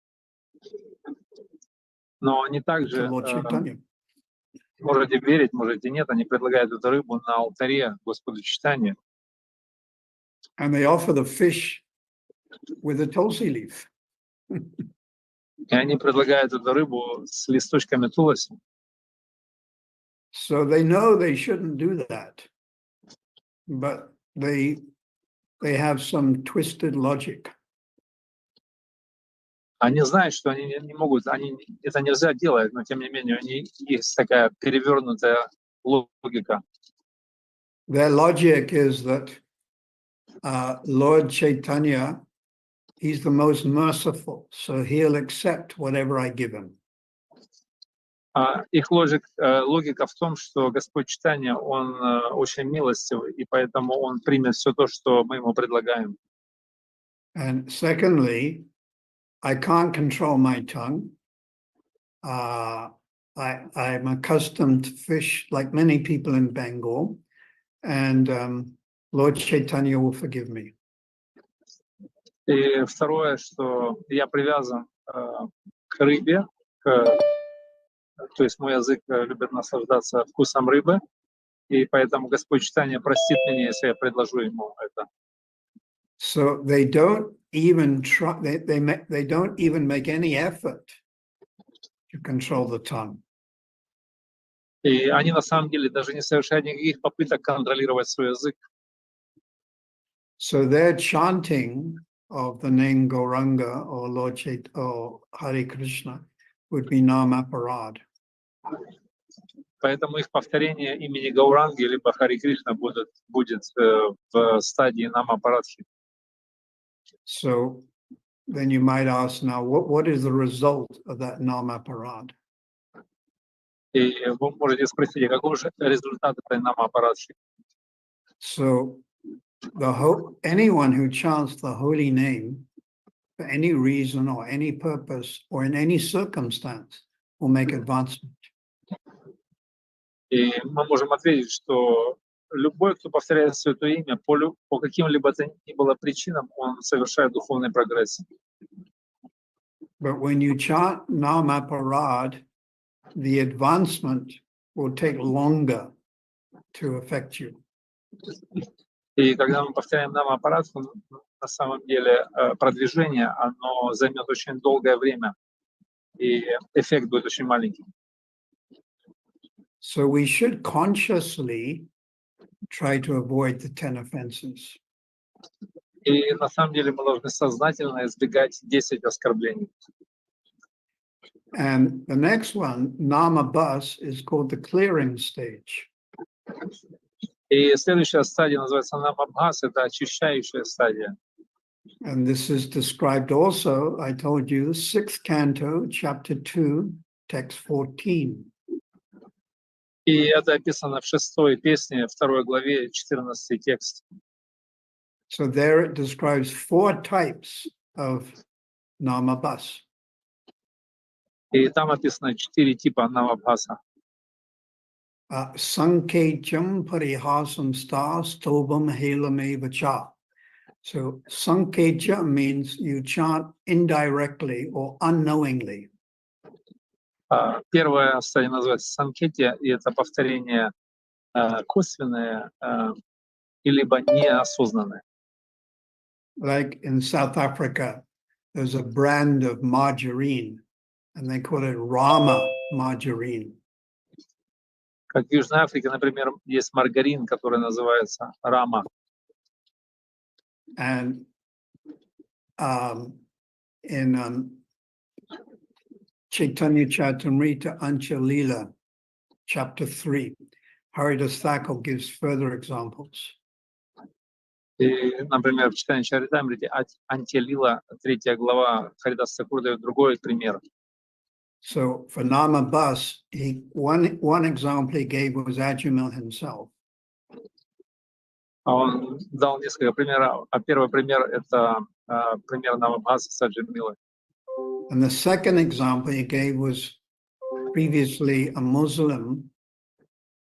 Но они to также, Lord Chaitanya. можете верить, можете нет, они предлагают эту рыбу на алтаре Господу Читания. And they offer the fish with a tulsi leaf. И они предлагают эту рыбу с листочками туласи. So they know they shouldn't do that, but they have some twisted logic. Они знают, что они не могут, это нельзя делать, но тем не менее у них есть такая перевернутая логика. Their logic is that Lord Chaitanya, he's the most merciful, so he'll accept whatever I give him. Их логика в том, что Господь Читания, Он очень милостивый, и поэтому Он примет все то, что мы Ему предлагаем. And secondly, I can't control my tongue. I'm accustomed to fish like many people in Bengal, and Lord Chaitanya will forgive me. И второе, что я привязан к рыбе, то есть мой язык любит наслаждаться вкусом рыбы, и поэтому Господь Читания простит меня, если я предложу Ему это. So they don't even try. They don't even make any effort to control the tongue. И они на самом деле даже не совершают никаких попыток контролировать свой язык. So their chanting of the name Gauranga or Lord Chaitanya or Hare Krishna would be Nama Parad. Поэтому их повторение имени Гауранги либо Хари Кришна будет в стадии Нама Парадхи. So then you might ask now, what is the result of that Nama Parad? И вы можете спросить, какой же результат этой Нама Парадхи? So anyone who chants the holy name for any reason or any purpose or in any circumstance will make advancement. И мы можем ответить, что любой, кто повторяет Святое Имя по каким-либо то ни было причинам, он совершает духовный прогресс. But when you chant Nama Parad, the advancement will take longer to affect you. И когда мы повторяем Нама Парадху, на самом деле продвижение, оно займет очень долгое время, и эффект будет очень маленький. So we should consciously try to avoid the 10 offenses. И на самом деле мы должны сознательно избегать 10 оскорблений. And the next one, Nama Bus, is called the clearing stage. И следующая стадия называется Намабхас, это очищающая стадия. And this is described also, I told you, 6th canto, chapter 2, text 14. И это описано в 6-й песне, 2 главе, 14 текст. So there it describes 4 types of Namabhas. И там описано 4 типа Намабхаса. Sankecham parihasam sta stobam helame vacha. So Sankecha means you chant indirectly or unknowingly. Первая стадия называется санкетия, и это повторение косвенное и либо неосознанное. Like in South Africa, there's a brand of margarine, and they call it Rama margarine. Как в Южной Африке, например, есть маргарин, который называется рама. And in Chaitanya Charitamrita Anchalila, chapter 3, Haridas Thakur gives further examples. И, например, в читании Чаритамрити Антилила, 3 глава, Харидас Тхакур дает другой пример. So for Nama Bas, one example he gave was Ajamil himself. Он дал несколько примеров, а первый пример — это пример Намабхаса Саджамилы. And the second example he gave was previously a Muslim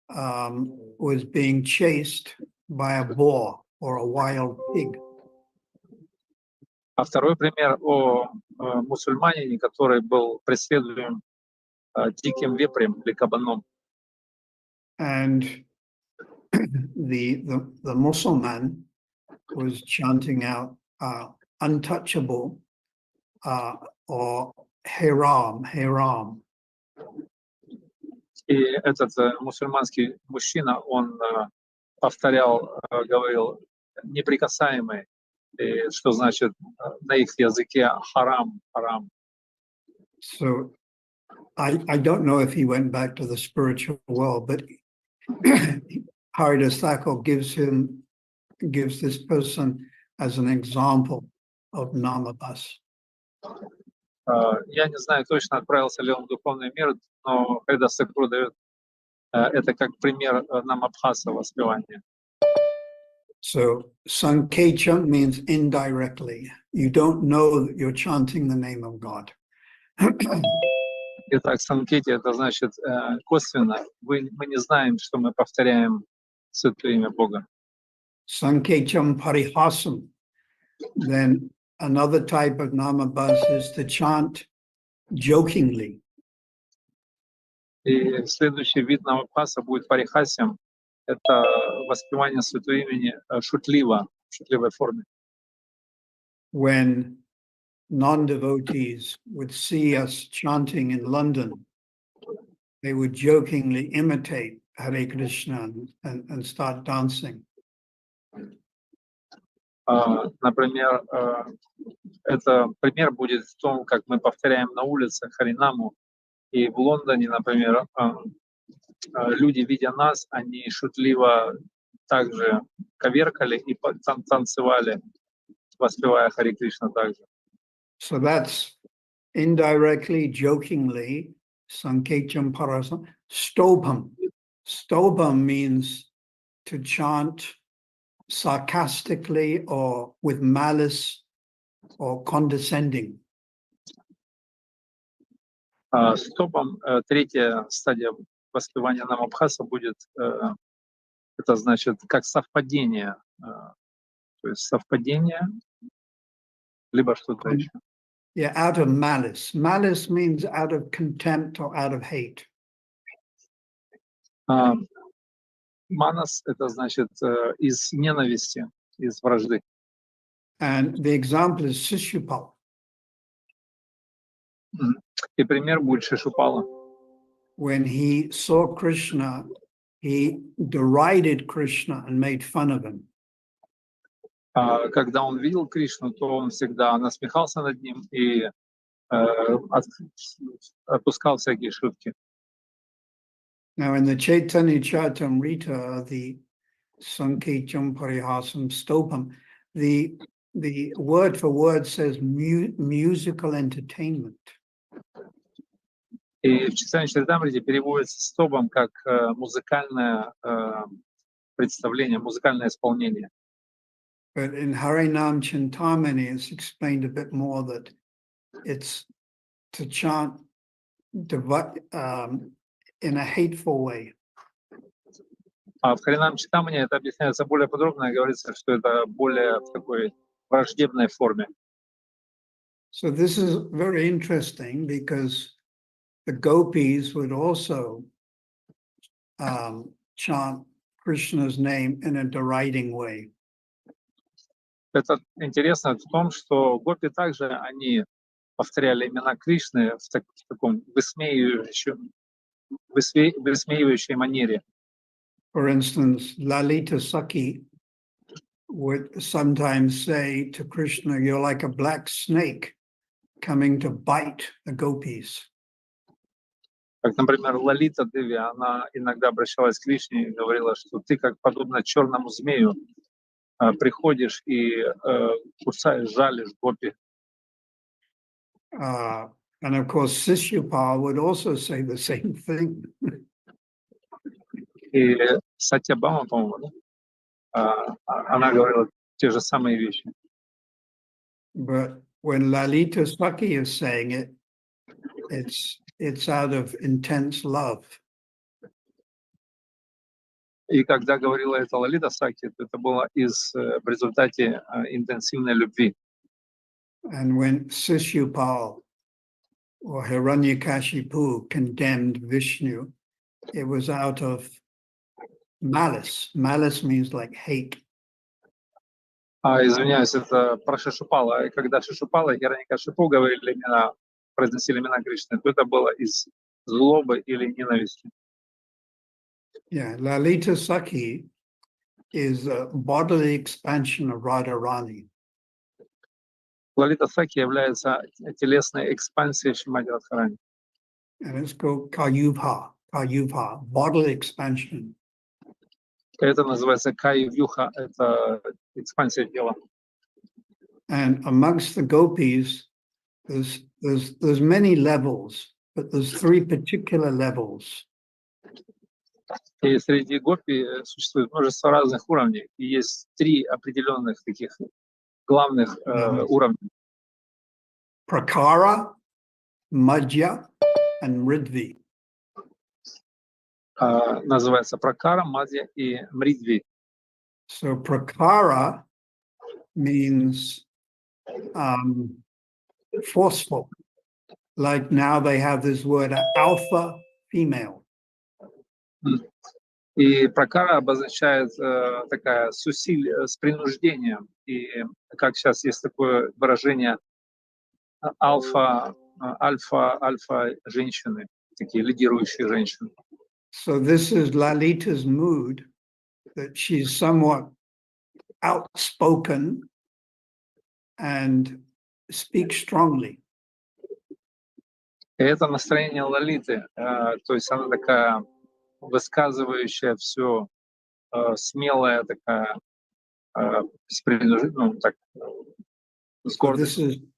was being chased by a boar or a wild pig. А второй пример о мусульманине, который был преследуем диким вепрем или кабаном. And the Muslim was chanting out untouchable or Haram, Haram. И этот мусульманский мужчина, он повторял, говорил неприкасаемый, что значит на их языке харам, харам. So I don't know if he went back to the spiritual world, but Haridas Thakur gives this person as an example of Namabhas. Я не знаю точно, отправился ли он в духовный мир, но Харидас Тхакур дает это как пример намабхаса воспевания. So Sankecha means indirectly. You don't know that you're chanting the name of God. Итак, санкети — это значит косвенно. Мы не знаем, что мы повторяем святое имя Бога. Sankecham parihasam. Then another type of namabhas is to chant jokingly. И следующий вид намабхаса будет парихасием. Это воспевание святого имени шутливо, в шутливой форме. When non-devotees would see us chanting in London, they would jokingly imitate Hare Krishna and start dancing. Например, это пример будет в том, как мы повторяем на улицах Харинаму. И в Лондоне, например, люди, видя нас, они шутливо также коверкали и танцевали, воспевая Харе Кришна также. So that's indirectly, jokingly, Sankecham Parasam. Stobham. Stobham means to chant sarcastically or with malice or condescending. Стопом третья стадия воспевания намабхаса будет, это значит как совпадение, то есть совпадение, либо что-то еще. Yeah, out of malice. Malice means out of contempt or out of hate. Манас — это значит из ненависти, из вражды. And the example is Shishupal. И пример будет Шишупала. When he saw Krishna, he derided Krishna and made fun of him. Когда он видел Кришну, то он всегда насмехался над ним и отпускал всякие шутки. Now in the Chaitanya Charitamrita, the Sankecham Parihasam Stopam, the word for word says musical entertainment. И в читании Чаритамрити переводится стопом как музыкальное представление, музыкальное исполнение. But in Harinam Chintamani, it's explained a bit more that it's to chant in a hateful way. А в Харинам Читамани это объясняется более подробно, говорится, что это более в такой враждебной форме. So this is very interesting because the gopis would also chant Krishna's name in a deriding way. Это интересно в том, что гопи также они повторяли имена Кришны в таком высмеивающей манере. For instance, Lalita Sakhi would sometimes say to Krishna, "You're like a black snake coming to bite the gopis." Как, например, Лалита Деви, она иногда обращалась к Кришне и говорила, что ты как подобно черному змею приходишь и кусаешь, жалишь гопи. And of course, Sishyapal would also say the same thing. И Сатьябама, по-моему, она говорила те же самые вещи. But when Lalita Sakhi is saying it, it's out of intense love. И когда говорила это Лалита Сакхи, это было в результате интенсивной любви. And when Sishyapal or Hiranyakashipu condemned Vishnu, it was out of malice. Malice means like hate. Извиняюсь, это про Шишупала. И когда Шишупала и Хираньякашипу говорили имена, произносили имена Кришны, то это было из злобы или ненависти. Yeah, Lalita Sakhi is a bodily expansion of Radharani. Лалита Сакхи является телесной экспансией Шримати Радхарани. And it's called Kayubha, bodily expansion. Это называется Кай-Вьюха, это экспансия тела. And amongst the gopis, there's many levels, but there's three particular levels. И среди гопи существует множество разных уровней. И есть три определенных таких главных уровня. Prakara, Madhya, and Mridvi. Называется Пракара, Мадья и Мридви. So Prakara means forceful. Like now they have this word alpha female. И Пракара обозначает такая с принуждением. И как сейчас есть такое выражение альфа женщины, такие лидирующие женщины. So this is Lalita's mood, that she's somewhat outspoken and speaks strongly. И это настроение Лалиты, то есть она такая высказывающая все, смелая такая, с принуждением, так, с гордостью.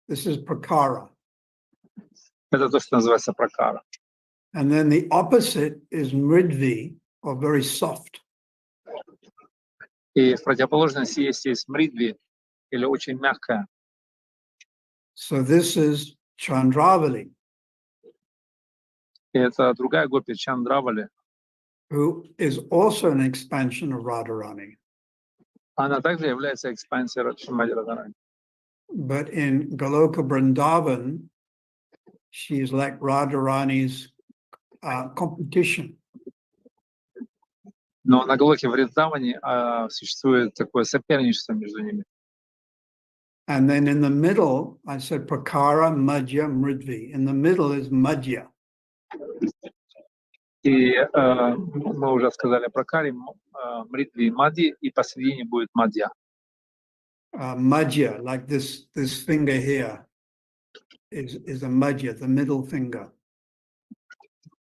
This is Prakara. Это то, что называется Пракара. And then the opposite is Mridvi, or very soft. И в противоположности есть Мридви, или очень мягкая. So this is Chandravali, И это другая гопи, Чандравали. who is also an expansion of Radharani. Она также является экспансией Шримати Радхарани. But in Goloka Vrindavan, she's like Radharani's competition. Но на Галоке Вриндаване существует такое соперничество между ними. And then in the middle, I said Prakara, Madhya, Mridvi. In the middle is Madhya. И мы уже сказали про Кари, Мридви и Мади, и посередине будет Мадья. Madhya, like this finger here, is a Madhya, the middle finger.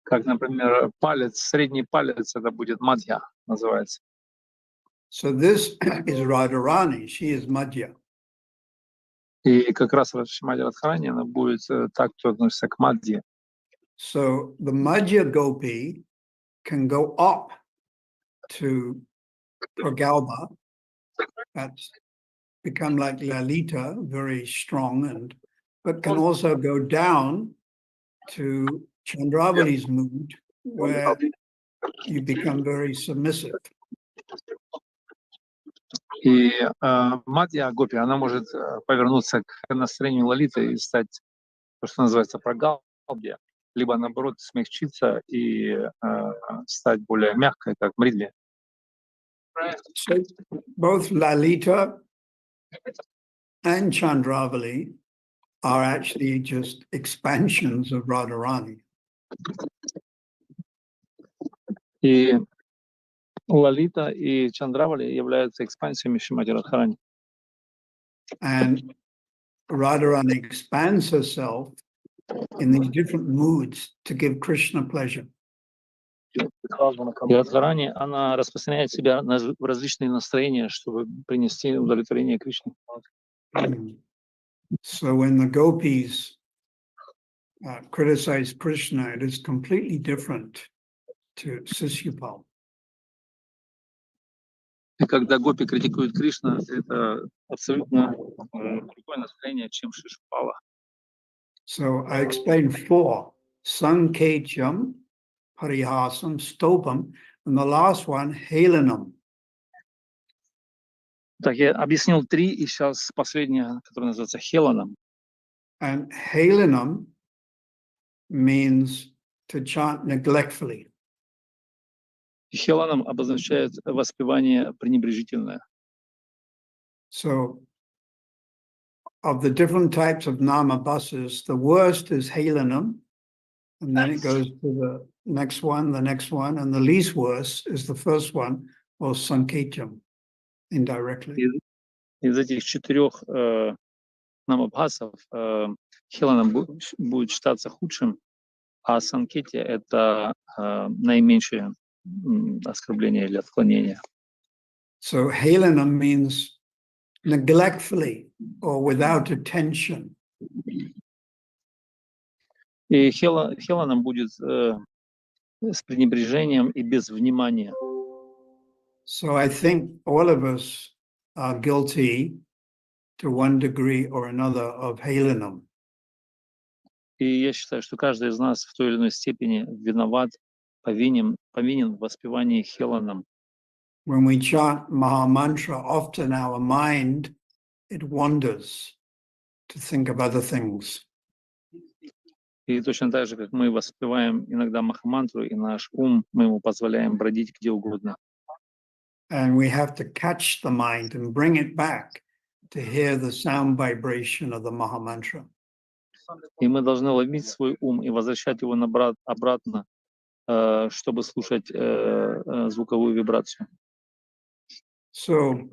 Как, например, палец, средний палец, это будет Мадья, называется. So this is Radharani, she is Madhya. И как раз Шримати Радхарани, она будет так, кто относится к Мадье. So the Madhya Gopi can go up to Pragalbha, that's become like Lalita, very strong, but can also go down to Chandravali's mood, where you become very submissive. И Мадья Гопи, она может повернуться к настроению Лалиты и стать то, что называется прогалбья, либо наоборот смягчиться и стать более мягкой, как мридли. So both Lalita and Chandravali are actually just expansions of Radharani. И Лалита и Чандравали являются экспансиями Шримати Радхарани. And Radharani expands herself in these different moods to give Krishna pleasure. И Радхарани, она распространяет себя в различные настроения, чтобы принести удовлетворение Кришне. So when the gopis criticize Krishna, it is completely different to Sisyapal. И когда гопи критикуют Кришна, это абсолютно другое настроение, чем Шишпала. So I explained 4: Sankecham, Parihasam, Stopam, and the last one, Helanam. Так, я объяснил 3, и сейчас последнее, которое называется Хеланом. And Helanam means to chant neglectfully. Хеланом обозначает воспевание пренебрежительное. So of the different types of nama buses, the worst is Helanam, and then it goes to the next one, and the least worst is the first one, or Sankecham, indirectly. Из этих 4 намабхасов Хеланом будет считаться худшим, а Санкети — это наименьшее оскорбление или отклонение. So Helanam means neglectfully or without attention. И Хеланом будет с пренебрежением и без внимания. So I think all of us are guilty to one degree or another of Helanam. И я считаю, что каждый из нас в той или иной степени виноват, повинен в воспевании Хеланом. When we chant Maha Mantra, often our mind, it wanders to think of other things. И точно так же, как мы воспеваем иногда Махамантру, и наш ум, мы ему позволяем бродить где угодно. And we have to catch the mind and bring it back to hear the sound vibration of the Maha Mantra. И мы должны ловить свой ум и возвращать его обратно, чтобы слушать звуковую вибрацию. So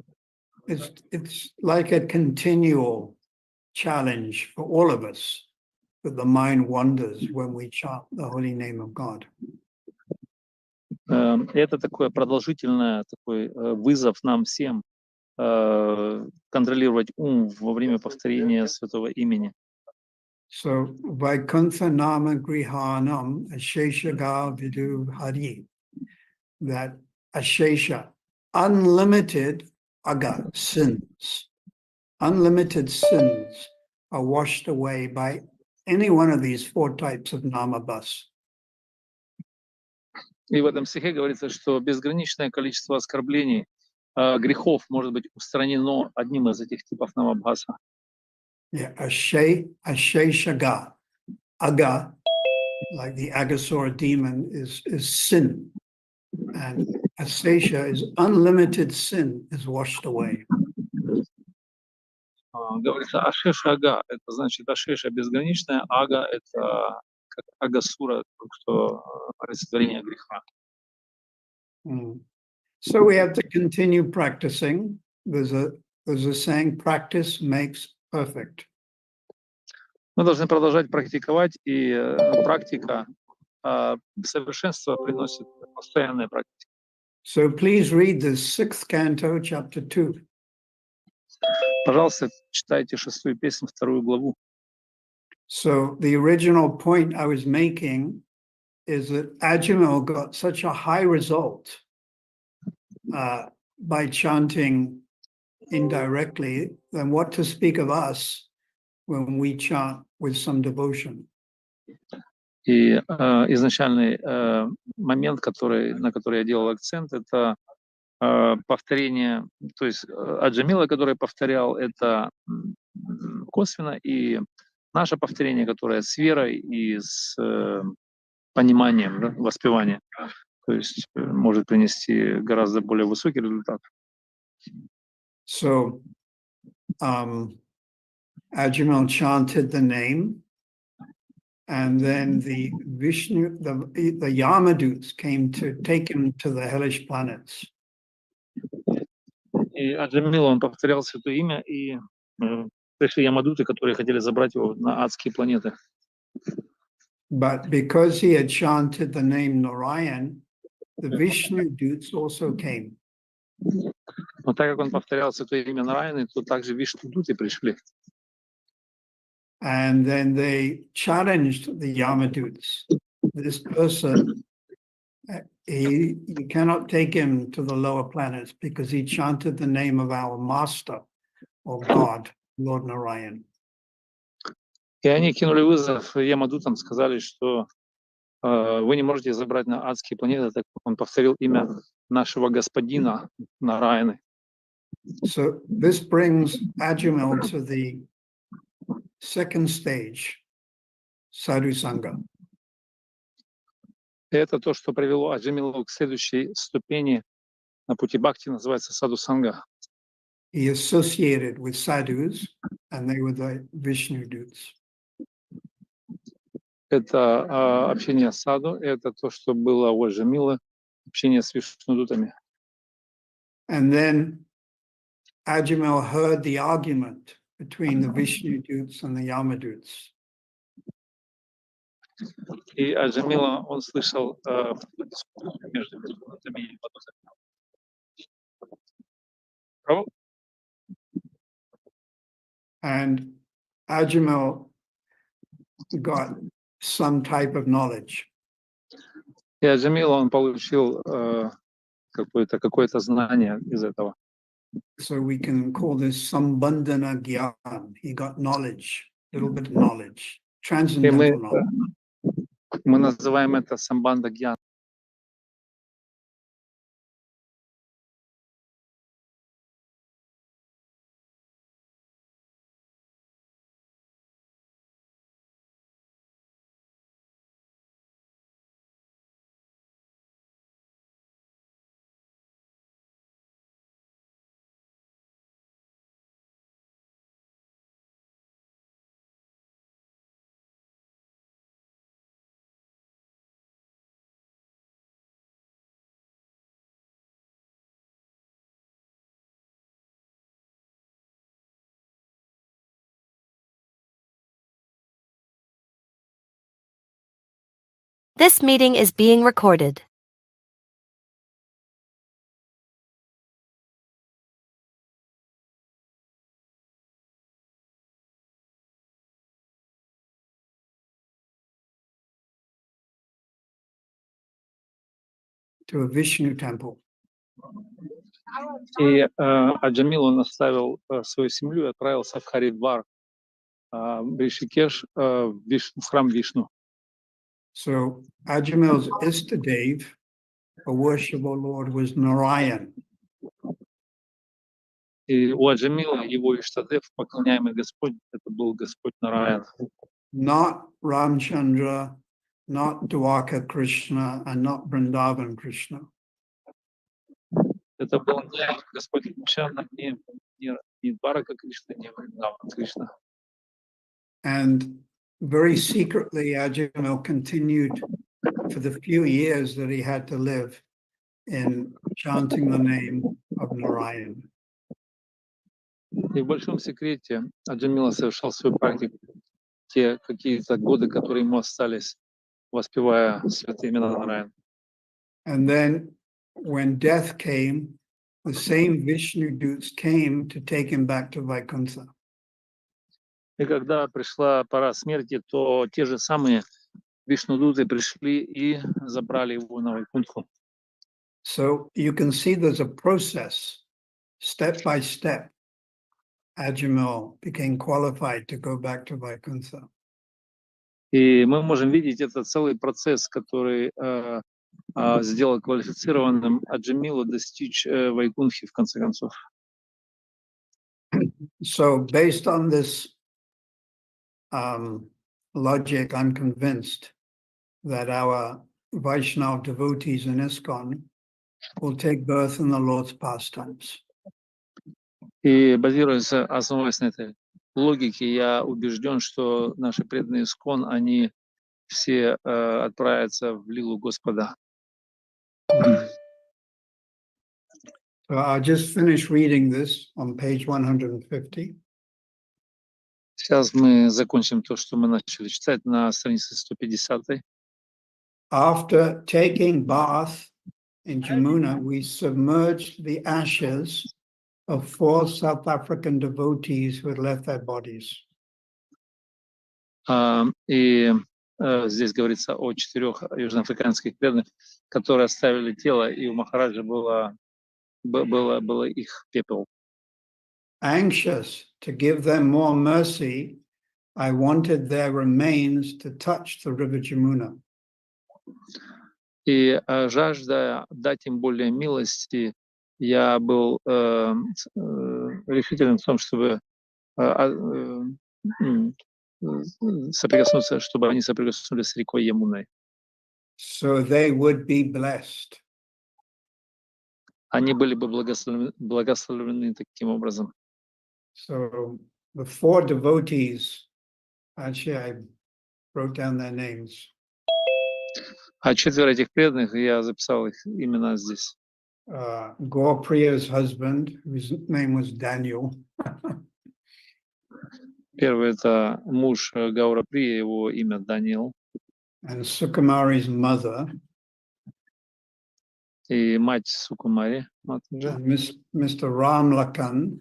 it's like a continual challenge for all of us that the mind wanders when we chant the holy name of God. Это такой такой вызов нам всем контролировать ум во время повторения святого имени. So Vaikuntha Nama Grihanam Asheshaga Vidu Hari, that Ashesha, unlimited aga, sins, unlimited sins are washed away by any one of these 4 types of namabas. И в этом стихе говорится, что безграничное количество оскорблений, грехов может быть устранено одним из этих типов намабхаса. Yeah, Asheshaga. Aga, like the Agasura demon, is sin. And Ashesha is unlimited sin is washed away. Говорится Ашеша Ага, это значит Ашеша безграничная, Ага — это как Агасура, что олицетворение греха. So we have to continue practicing. There's a saying, practice makes perfect. Мы должны продолжать практиковать, и практика, совершенство приносит постоянная практика. So please read the 6th canto, chapter 2. Пожалуйста, читайте 6-ю песню, 2-ю главу. So the original point I was making is that Ajamil got such a high result by chanting indirectly, then what to speak of us when we chant with some devotion. И изначальный момент, на который я делал акцент, это повторение, то есть Аджамила, который повторял, это косвенно, и наше повторение, которое с верой и с пониманием, да, воспевания, то есть может принести гораздо более высокий результат. So Ajamil chanted the name, and then the Vishnu, the Yamaduts came to take him to the hellish planets. И Аджамил, он повторял святое имя, и пришли ямадуты, которые хотели забрать его на адские планеты. But because he had chanted the name Narayan, the Vishnu Dutes also came. Но так как он повторял святое имя Нараяны, то также вишнудуты пришли. And then they challenged the Yamaduts. This person, you cannot take him to the lower planets because he chanted the name of our master or God, Lord Narayan. И они кинули вызов ямадутам, сказали, что вы не можете забрать на адские планеты, так как он повторил имя нашего господина Нараяны. So this brings Ajamil to the second stage, Sadhu Sangha. И это то, что привело Аджамилу к следующей ступени на пути бхакти, называется саду санга. He associated with sadhus, and they were the Vishnu Dutes. Это общение с саду, это то, что было у Аджамила, общение с вишнудутами. And then Ajamil heard the argument between the Vishnu Dutes and the Yamadutes. И Аджамила, он слышал между вишнудутами и ямадутами. And Ajamil got some type of knowledge. И Аджамил, он получил какое-то знание из этого. So we can call this Sambandhana Gyan. He got knowledge, a little bit of knowledge, И transcendental knowledge. мы называем это самбанда гьян. This meeting is being recorded. To a Vishnu temple. И Аджамил, он оставил свою семью и отправился в Харидвар, в Ришикеш, в храм Вишну. So Ajamil's Istadev, a worshipable Lord, was Narayan. И у Аджамила его Иштадев, поклоняемый Господь, это был Господь Нараян. Not Ramchandra, not Dwarka Krishna, and not Vrindavan Krishna. Это был не Господь Рамчандра, не Дварака Кришна, не Вриндаван Кришна. And very secretly, Ajamil continued for the few years that he had to live in chanting the name of Narayan. И в большом секрете Аджамила совершал свою практику те какие-то годы, которые ему остались, воспевая святые имена Нараяна. And then when death came, the same Vishnu Dutes came to take him back to Vaikuntha. И когда пришла пора смерти, то те же самые вишнудуты пришли и забрали его на Вайкунтху. So you can see there's a process, step by step. Ajamil became qualified to go back to Vaikuntha. И мы можем видеть это целый процесс, который сделал квалифицированным Аджамилу достичь Вайкунтхи в конце концов. So based on this logic, I'm convinced that our Vaishnava devotees in ISKCON will take birth in the Lord's pastimes. И основываясь на этой логике, я убежден, что наши преданные ИСККОН, они все отправятся в лилу Господа. So I'll just finish reading this on page 150. Сейчас мы закончим то, что мы начали читать на странице 150. After taking bath in Jamuna, we submerged the ashes of 4 South African devotees who had left their bodies. Здесь говорится о 4 южноафриканских преданных, которые оставили тело, и у Махараджа было их пепел. Anxious to give them more mercy, I wanted their remains to touch the river Jamuna. И жажда дать им более милости, я был решителен в том, чтобы соприкоснуться, чтобы они соприкоснулись с рекой Ямуной. So they would be blessed. Они были бы благословлены таким образом. So the 4 devotees, actually I wrote down their names. А 4 этих преданных, я записал их имена здесь. Gauripriya's husband, whose name was Daniel. Первый — это муж Гаураприи, его имя Даниил. And Sukumari's mother. И мать Сукумари, Матаджа. Mr. Ram Lakan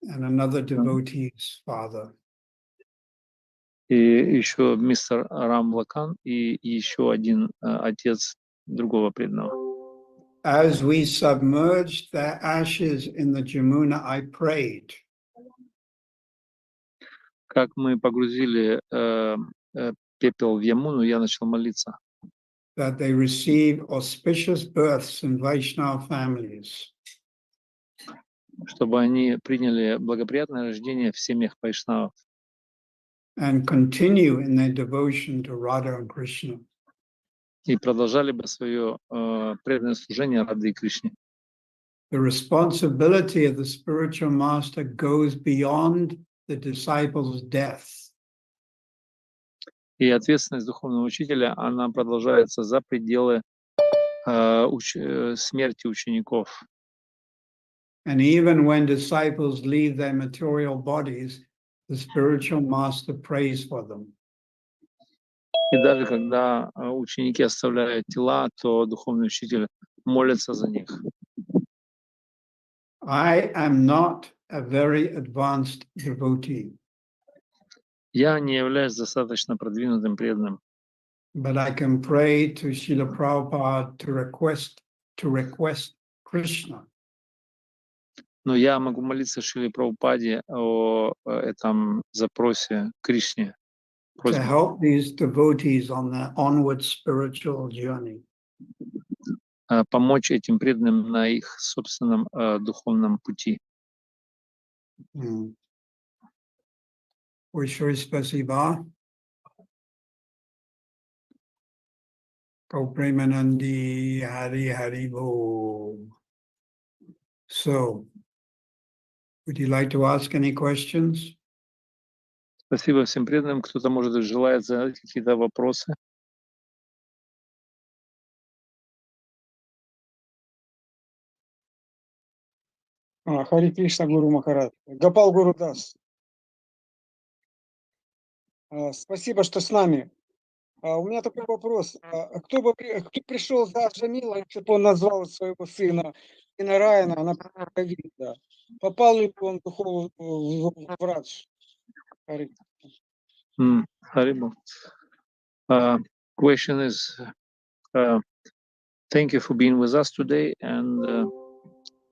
and another devotee's father. И еще мистер Рам Лакан и еще один отец другого преданного. As we submerged their ashes in the Jamuna, I prayed. Как мы погрузили пепел в Ямуну, я начал молиться. That they receive auspicious births in Vaishnava families. Чтобы они приняли благоприятное рождение в семьях вайшнавов. And continue in their devotion to Radha and Krishna. И продолжали бы свое преданное служение Радhe и Кришне. The responsibility of the spiritual master goes beyond the disciple's death. И ответственность духовного учителя, она продолжается за пределы смерти учеников. And even when disciples leave their material bodies, the spiritual master prays for them. И даже когда ученики оставляют тела, то духовный учитель молится за них. I am not a very advanced devotee. Я не являюсь достаточно продвинутым преданным. But I can pray to Srila Prabhupada to request Krishna. Но я могу молиться Шриле Прабхупаде о этом запросе Кришне. To help these devotees on their onward spiritual journey. Помочь этим преданным на их собственном духовном пути. Большое спасибо. Gopremanandi Hari Hari Bo. So, would you like to ask any questions? Спасибо всем преданным. Кто-то, может быть, желает задать какие-то вопросы. Хари Кришна Гуру Махарадж. Гопал Гуру Дас. Спасибо, что с нами. У меня такой вопрос. Кто пришел за Джамила, если бы он назвал своего сына Нараяна, например, Говинда? Попал ли он в Радж? Харибо. Question is, thank you for being with us today. And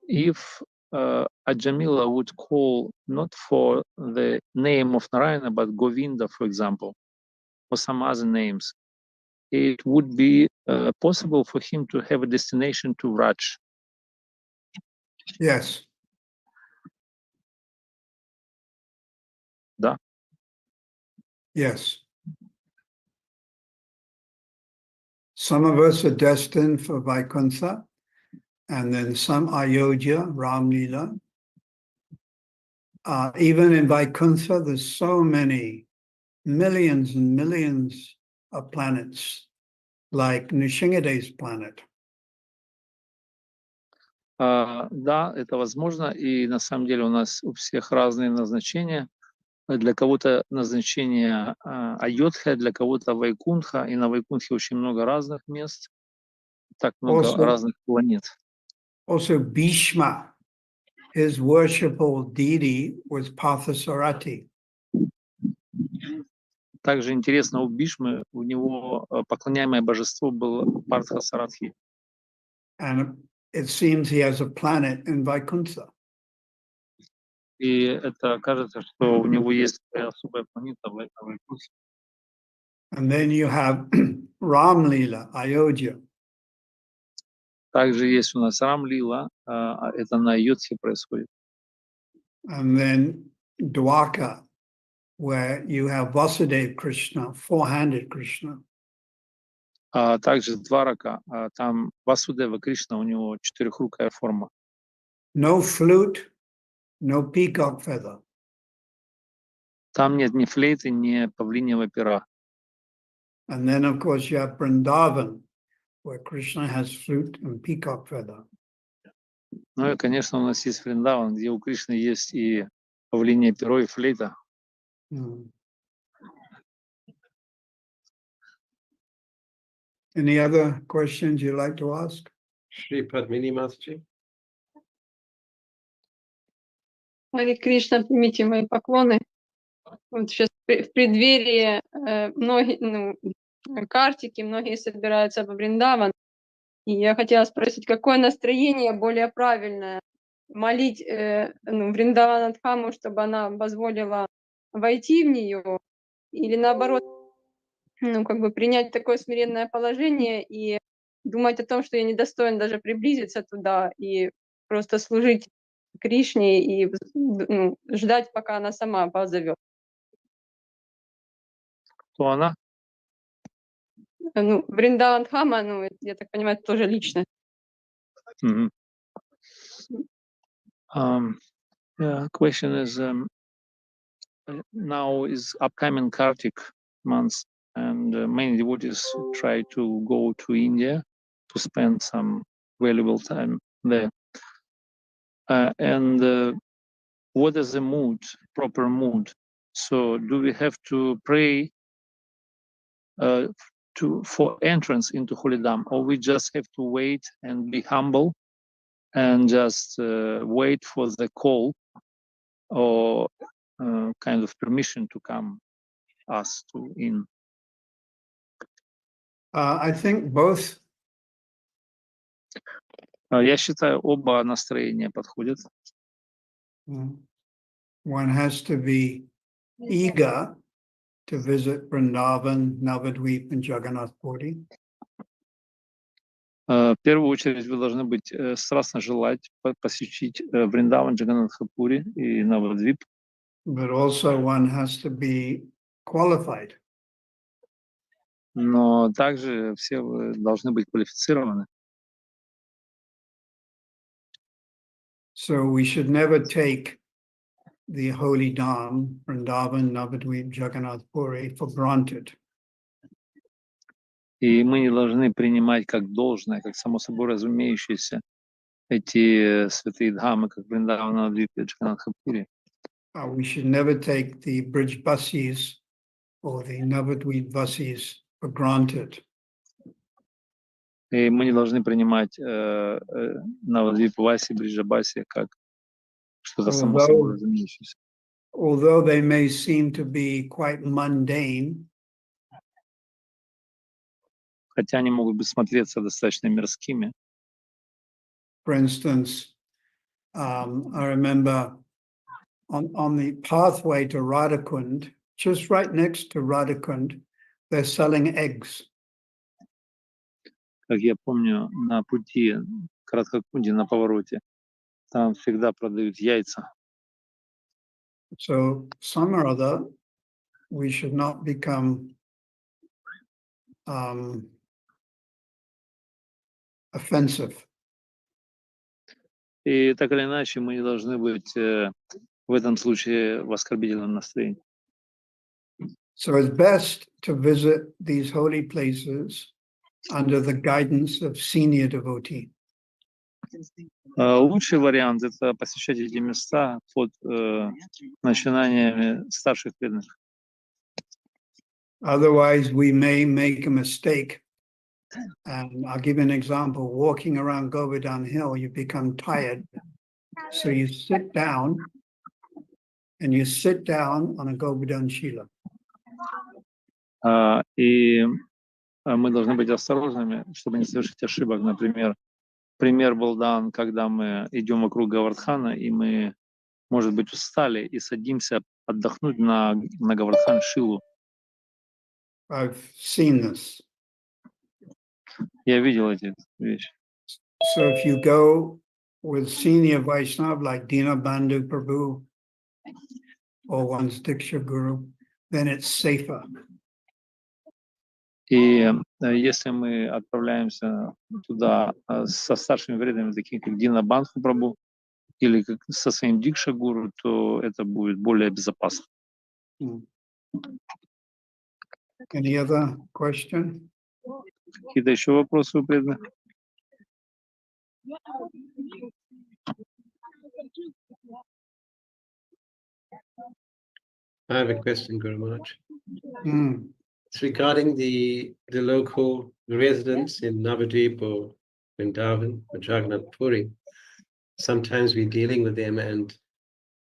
if Ajamila would call not for the name of Narayana, but Govinda, for example, or some other names, it would be possible for him to have a destination to Raj. Yes. Да. Yes. Some of us are destined for Vaikuntha, and then some Ayodhya, Ramlila. Even in Vaikuntha, there's so many millions and millions of planets, like Nishingade's planet. Да, это возможно, и на самом деле у нас у всех разные назначения. Для кого-то назначение Айодхя, для кого-то Вайкунха, и на Вайкунхе очень много разных мест, так много разных планет. Also, Bhishma, his worshipful deity was Partha Sarathi. Также интересно, у Бишмы, у него поклоняемое божество было Партха Саратхи. And it seems he has a planet in Vaikuntha. И это кажется, что у него есть особая планета в Вайкунхе. And then you have Ramlila, Ayodhya. Также есть у нас Рамлила, это на Айодхе происходит. And then Dwaka, where you have Vasudeva Krishna, four-handed Krishna. А также Дварака, там Васудева Кришна, у него четырехрукая форма. No flute, no peacock feather. Там нет ни флейты, ни павлиньего пера. And then, of course, you have Vrindavan, where Krishna has flute and peacock feather. Ну и, конечно, у нас есть Вриндаван, где у Кришны есть и павлинье перо, и флейта. Any other questions you'd like to ask? Shri Padmini Mataji. Харе Кришна, примите мои поклоны. Вот сейчас в преддверии многие, картики, многие собираются во Вриндаван. И я хотела спросить, какое настроение более правильное? Молить Вриндаванадхаму, чтобы она позволила войти в нее, или наоборот, принять такое смиренное положение и думать о том, что я недостоин даже приблизиться туда и просто служить Кришне и ждать, пока она сама позовет. Кто она? Вриндаванадхама, я так понимаю, это тоже лично. Question is, now is upcoming Kartik month, and many devotees try to go to India to spend some valuable time there. And what is the mood, proper mood? So do we have to pray for entrance into Holy Dham, or we just have to wait and be humble and just wait for the call or kind of permission to come us to in? I think both. Я считаю, оба настроения подходят. One has to be eager to visit Vrindavan, Navadvip, and Jagannath Puri. В первую очередь вы должны быть страстно желать посетить Вриндаван, Джаганнатхапури и Навадвип. But also one has to be qualified. Но также все вы должны быть квалифицированы. So we should never take the holy Dham, Vrindavan, Navadvip, Jagannath Puri for granted. И мы не должны принимать как должное, как само собой разумеющееся эти святые дхамы, как Вриндаван, Навадвип и Джаганнатхапури. We should never take the bridge buses or the Navadvip buses for granted. И мы не должны принимать Навадвип Васи, Бриджабаси как что-то само собой разумеющееся. Although they may seem to be quite mundane, хотя они могут быть смотреться достаточно мирскими. For instance, I remember on the pathway to Radhakund, just right next to Radhakund, they're selling eggs. Как я помню, на пути к Радхакунде, на повороте, там всегда продают яйца. So some or other, we should not become offensive. И так или иначе мы не должны быть в этом случае в оскорбительном настроении. So it's best to visit these holy places under the guidance of senior devotee. Лучший вариант — это посещать эти места под начинаниями старших преданных. Otherwise, we may make a mistake. And I'll give you an example. Walking around Govardhan Hill, you become tired. So you sit down, and you sit down on a Govardhan Shila. И мы должны быть осторожными, чтобы не совершить ошибок. Например, пример был дан, когда мы идем вокруг Говардхана, и мы, может быть, устали и садимся отдохнуть на Говардхан Шилу. I've seen this. Я видел эти вещи. So if you go with senior Vaishnava like Dinabandhu Prabhu or one's Diksha Guru, then it's safer. И если мы отправляемся туда со старшими преданными, такими как Дина Бандху Прабху или со своим Дикша Гуру, то это будет более безопасно. Any other question? Какие-то еще вопросы у преданных? I have a question, Guru Maharaj. It's regarding the local residents in Navadvip or Vrindavan or Jagannath Puri. Sometimes we're dealing with them and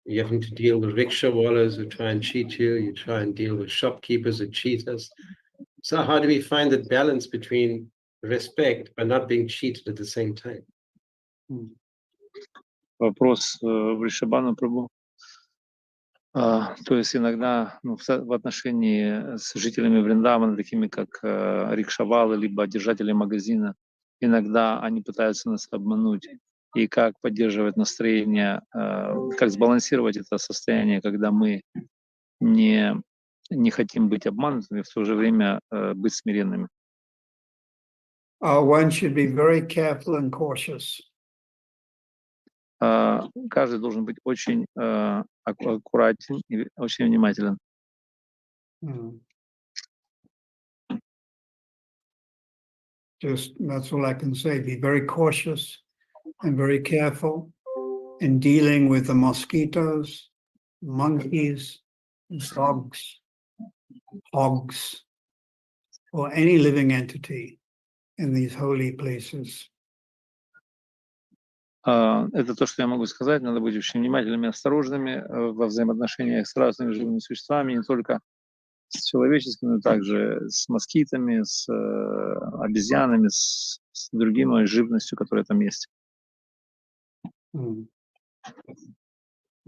you're having to deal with rickshaw wallahs who try and cheat you. You try and deal with shopkeepers who cheat us. So how do we find that balance between respect but not being cheated at the same time? Вопрос Вришабхану Прабху. То есть иногда в отношении с жителями Вриндавана, такими как рикшавалы, либо держатели магазина, иногда они пытаются нас обмануть. И как поддерживать настроение, как сбалансировать это состояние, когда мы не хотим быть обманутыми, в то же время быть смиренными. One should be very careful and cautious. Каждый должен быть очень аккуратен и очень внимателен. Just that's all I can say. Be very cautious and very careful in dealing with the mosquitoes, monkeys, dogs, hogs, or any living entity in these holy places. Это то, что я могу сказать. Надо быть очень внимательными и осторожными во взаимоотношениях с разными живыми существами, не только с человеческими, но также с москитами, с обезьянами, с другими живностью, которая там есть.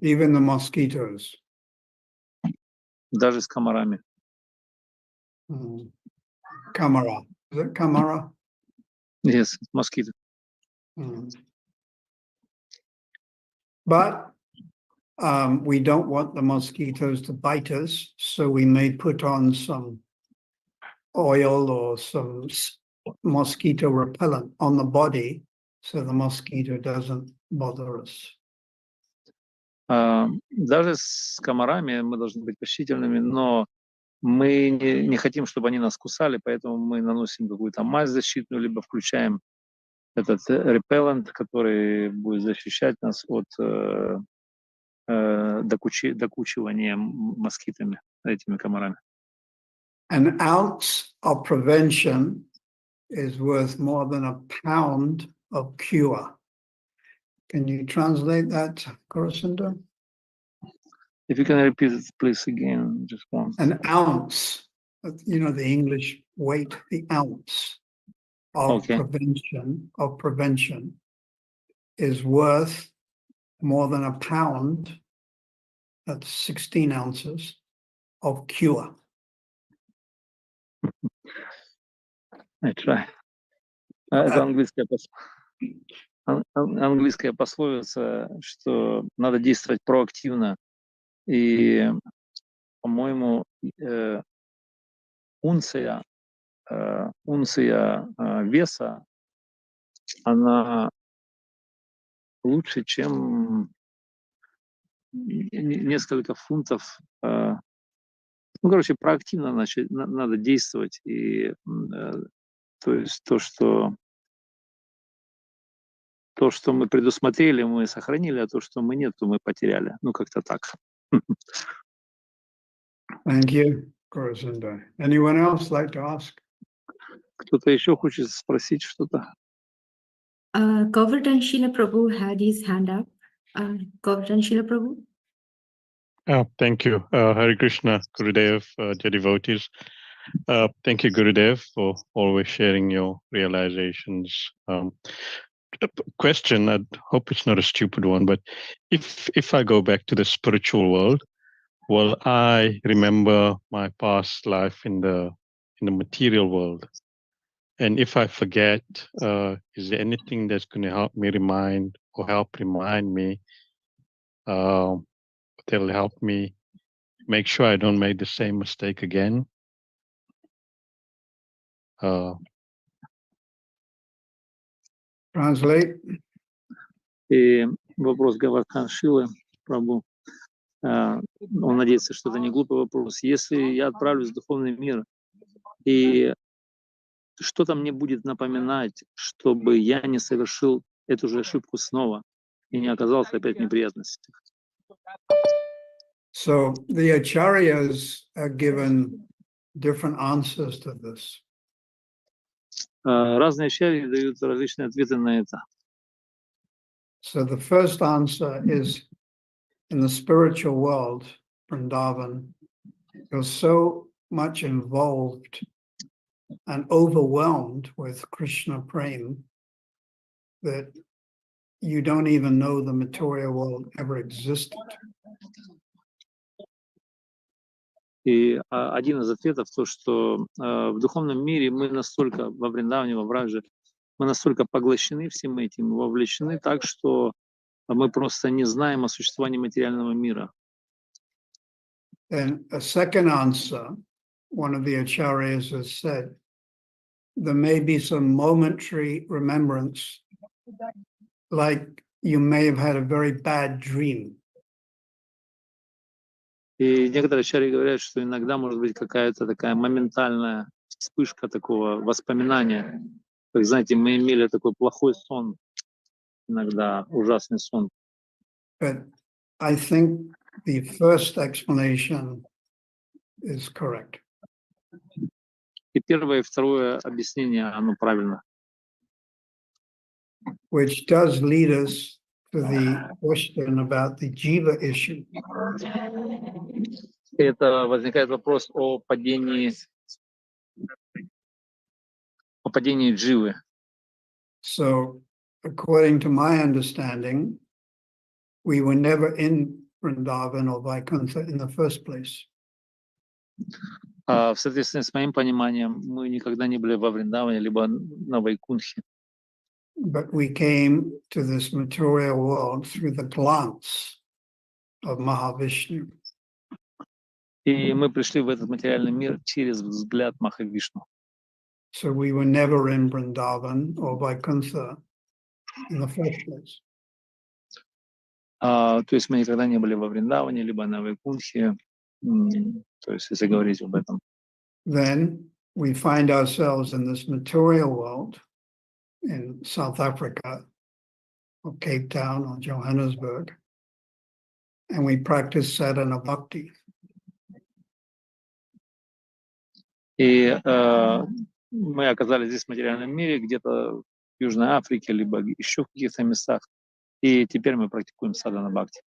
Even the mosquitoes. Даже с комарами. Camara. Is it camara? Yes, mosquito. But we don't want the mosquitoes to bite us, so we may put on some oil or some mosquito repellent on the body so the mosquito doesn't bother us. Даже с комарами мы должны быть почтительными, но мы не хотим, чтобы они нас кусали, поэтому мы наносим какую-то мазь защитную, либо включаем этот repellent, который будет защищать нас от докучивания москитами, этими комарами. An ounce of prevention is worth more than a pound of cure. Can you translate that, Korosundo? If you can repeat it, please, again, just once. An ounce, the English weight, the ounce of prevention is worth more than a pound, that's 16 ounces, of cure. I try. Это английская пословица, что надо действовать проактивно. И, по-моему, унция веса, она лучше, чем несколько фунтов. Ну, короче, проактивно надо действовать. И то есть то, что мы предусмотрели, мы сохранили, а то, что мы нет, то мы потеряли. Ну, как-то так. Thank you, Gurusundar. Anyone else like to ask? Кто-то еще хочет спросить что-то? Govardhan Srila Prabhu had his hand up. Govardhan Srila Prabhu. Thank you. Hare Krishna, Gurudev, dear devotees. Thank you, Gurudev, for always sharing your realizations. Question, I hope it's not a stupid one, but if I go back to the spiritual world, well, I remember my past life in the material world. And if I forget, is there anything that's going to help me remind me that'll help me make sure I don't make the same mistake again? Translate. И вопрос Гавардхан Шилы Прабху. Он надеется, что это не глупый вопрос. Если я отправлюсь в духовный мир, и что-то мне будет напоминать, чтобы я не совершил эту же ошибку снова и не оказался опять в неприятностях. So the acharyas are given different answers to this. Разные ачарьи дают различные ответы на это. So the first answer is, in the spiritual world, Vrindavan, you're so much involved and overwhelmed with Krishna Prem that you don't even know the material world ever existed. И один из ответов то, что в духовном мире мы настолько во Вриндаване, во Врадже, мы настолько поглощены всем этим, вовлечены так, что мы просто не знаем о существовании материального мира. And a second answer, one of the acharyas has said, there may be some momentary remembrance, like you may have had a very bad dream. И некоторые ачарьи говорят, что иногда может быть какая-то такая моментальная вспышка такого воспоминания. Как знаете, мы имели такой плохой сон, иногда ужасный сон. But I think the first explanation is correct. И первое и второе объяснение, оно правильно. Which does lead us to the question about the jiva issue. Это возникает вопрос о падении дживы. So, according to my understanding, we were never in Vrindavan or Vaikuntha in the first place. В соответствии с моим пониманием, мы никогда не были во Вриндаване, либо на Вайкунтхе. But we came to this material world through the glance of Mahavishnu. И мы пришли в этот материальный мир через взгляд Махавишну. So we were never in Vrindavan or Vaikuntha in the first place. То есть мы никогда не были во Вриндаване, либо на Вайкунтхе, то есть если говорить об этом. Then we find ourselves in this material world in South Africa or Cape Town or Johannesburg, and we practice sadhana bhakti. И мы оказались здесь в материальном мире, где-то в Южной Африке, либо еще в каких-то местах, и теперь мы практикуем садхана бхакти.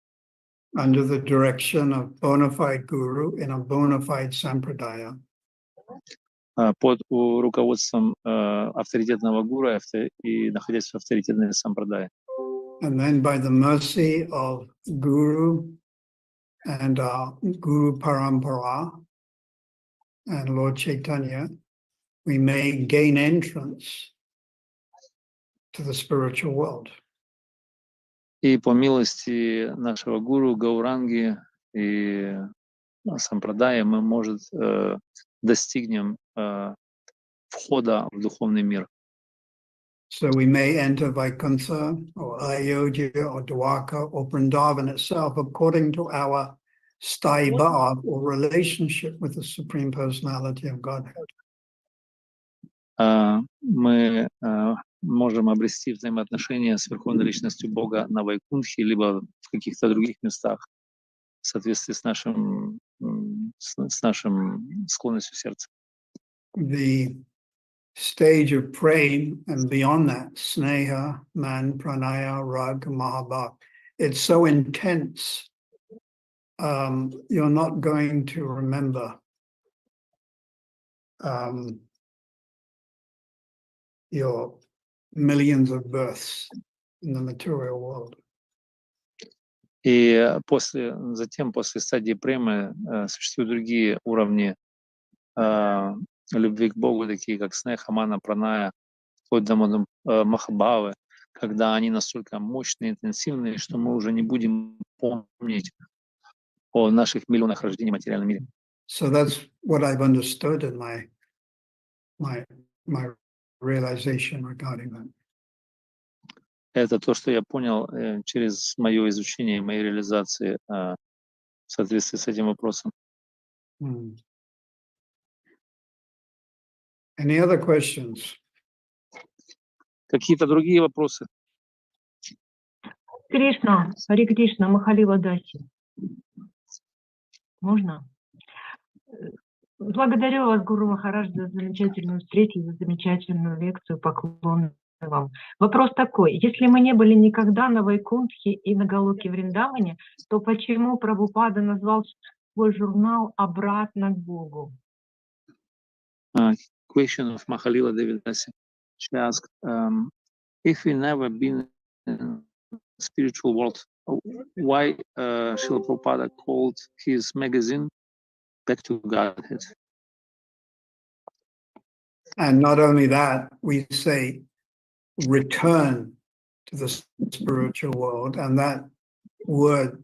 Under the direction of bona fide guru in a bona fide sampradaya. Под руководством авторитетного гуру и находясь в авторитетной сампрадае. And then by the mercy of Guru and Guru Parampara and Lord Chaitanya, we may gain entrance to the spiritual world. И по милости нашего гуру Гауранги и сампрадаи, мы, может, достигнем входа в духовный мир. So we may enter Vaikuntha or Ayodhya or Dwarka or Vrindavan itself according to our sthai bhav or relationship with the Supreme Personality of Godhead. Мы можем обрести взаимоотношения с Верховной Личностью Бога на Вайкунтхе, либо в каких-то других местах в соответствии с нашим склонностью сердца. The stage of praying and beyond that, sneha, man, pranaya, rag, mahabhat, it's so intense, you're not going to remember your millions of births in the material world. И затем, после стадии премы, существуют другие уровни любви к Богу, такие как снеха, мана, праная, вплоть до махабхавы, когда они настолько мощные, интенсивные, что мы уже не будем помнить о наших миллионах рождений в материальном мире. So that's what I've understood in my realization regarding that. Это то, что я понял через мое изучение и мои реализации в соответствии с этим вопросом. Any other questions? Какие-то другие вопросы? Кришна, Хари Кришна, Махалила Даси. Можно? Благодарю вас, Гуру Махарадж, за замечательную встречу, за замечательную лекцию. Поклоны вам. Вопрос такой. Если мы не были никогда на Вайкунтхе и на Галоке Вриндаване, то почему Прабхупада назвал свой журнал «Обратно к Богу»? Question of Mahalila Devidasi. She asked, if we never been in spiritual world, why Srila Prabhupada called his magazine Back to Godhead? And not only that, we say return to the spiritual world, and that word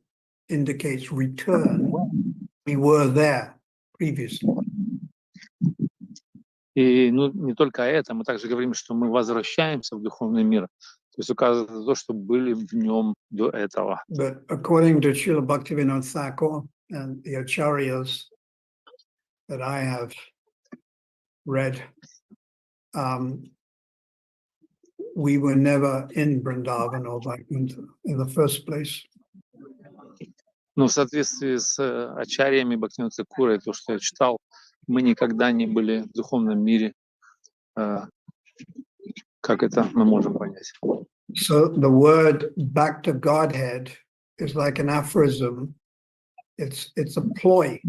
indicates return. We were there previously. И не только это, мы также говорим, что мы возвращаемся в духовный мир. То есть указывает на то, что были в нем до этого. But according to Srila Bhaktivinoda Thakur and the acharyas that I have read, we were never in Vrindavan or Vaikuntha in the first place. Но в соответствии с ачарьями Бхактивинода Тхакура, и то, что я читал, мы никогда не были в духовном мире. Как это мы можем понять? So the word back to Godhead is like an aphorism. It's a ploy.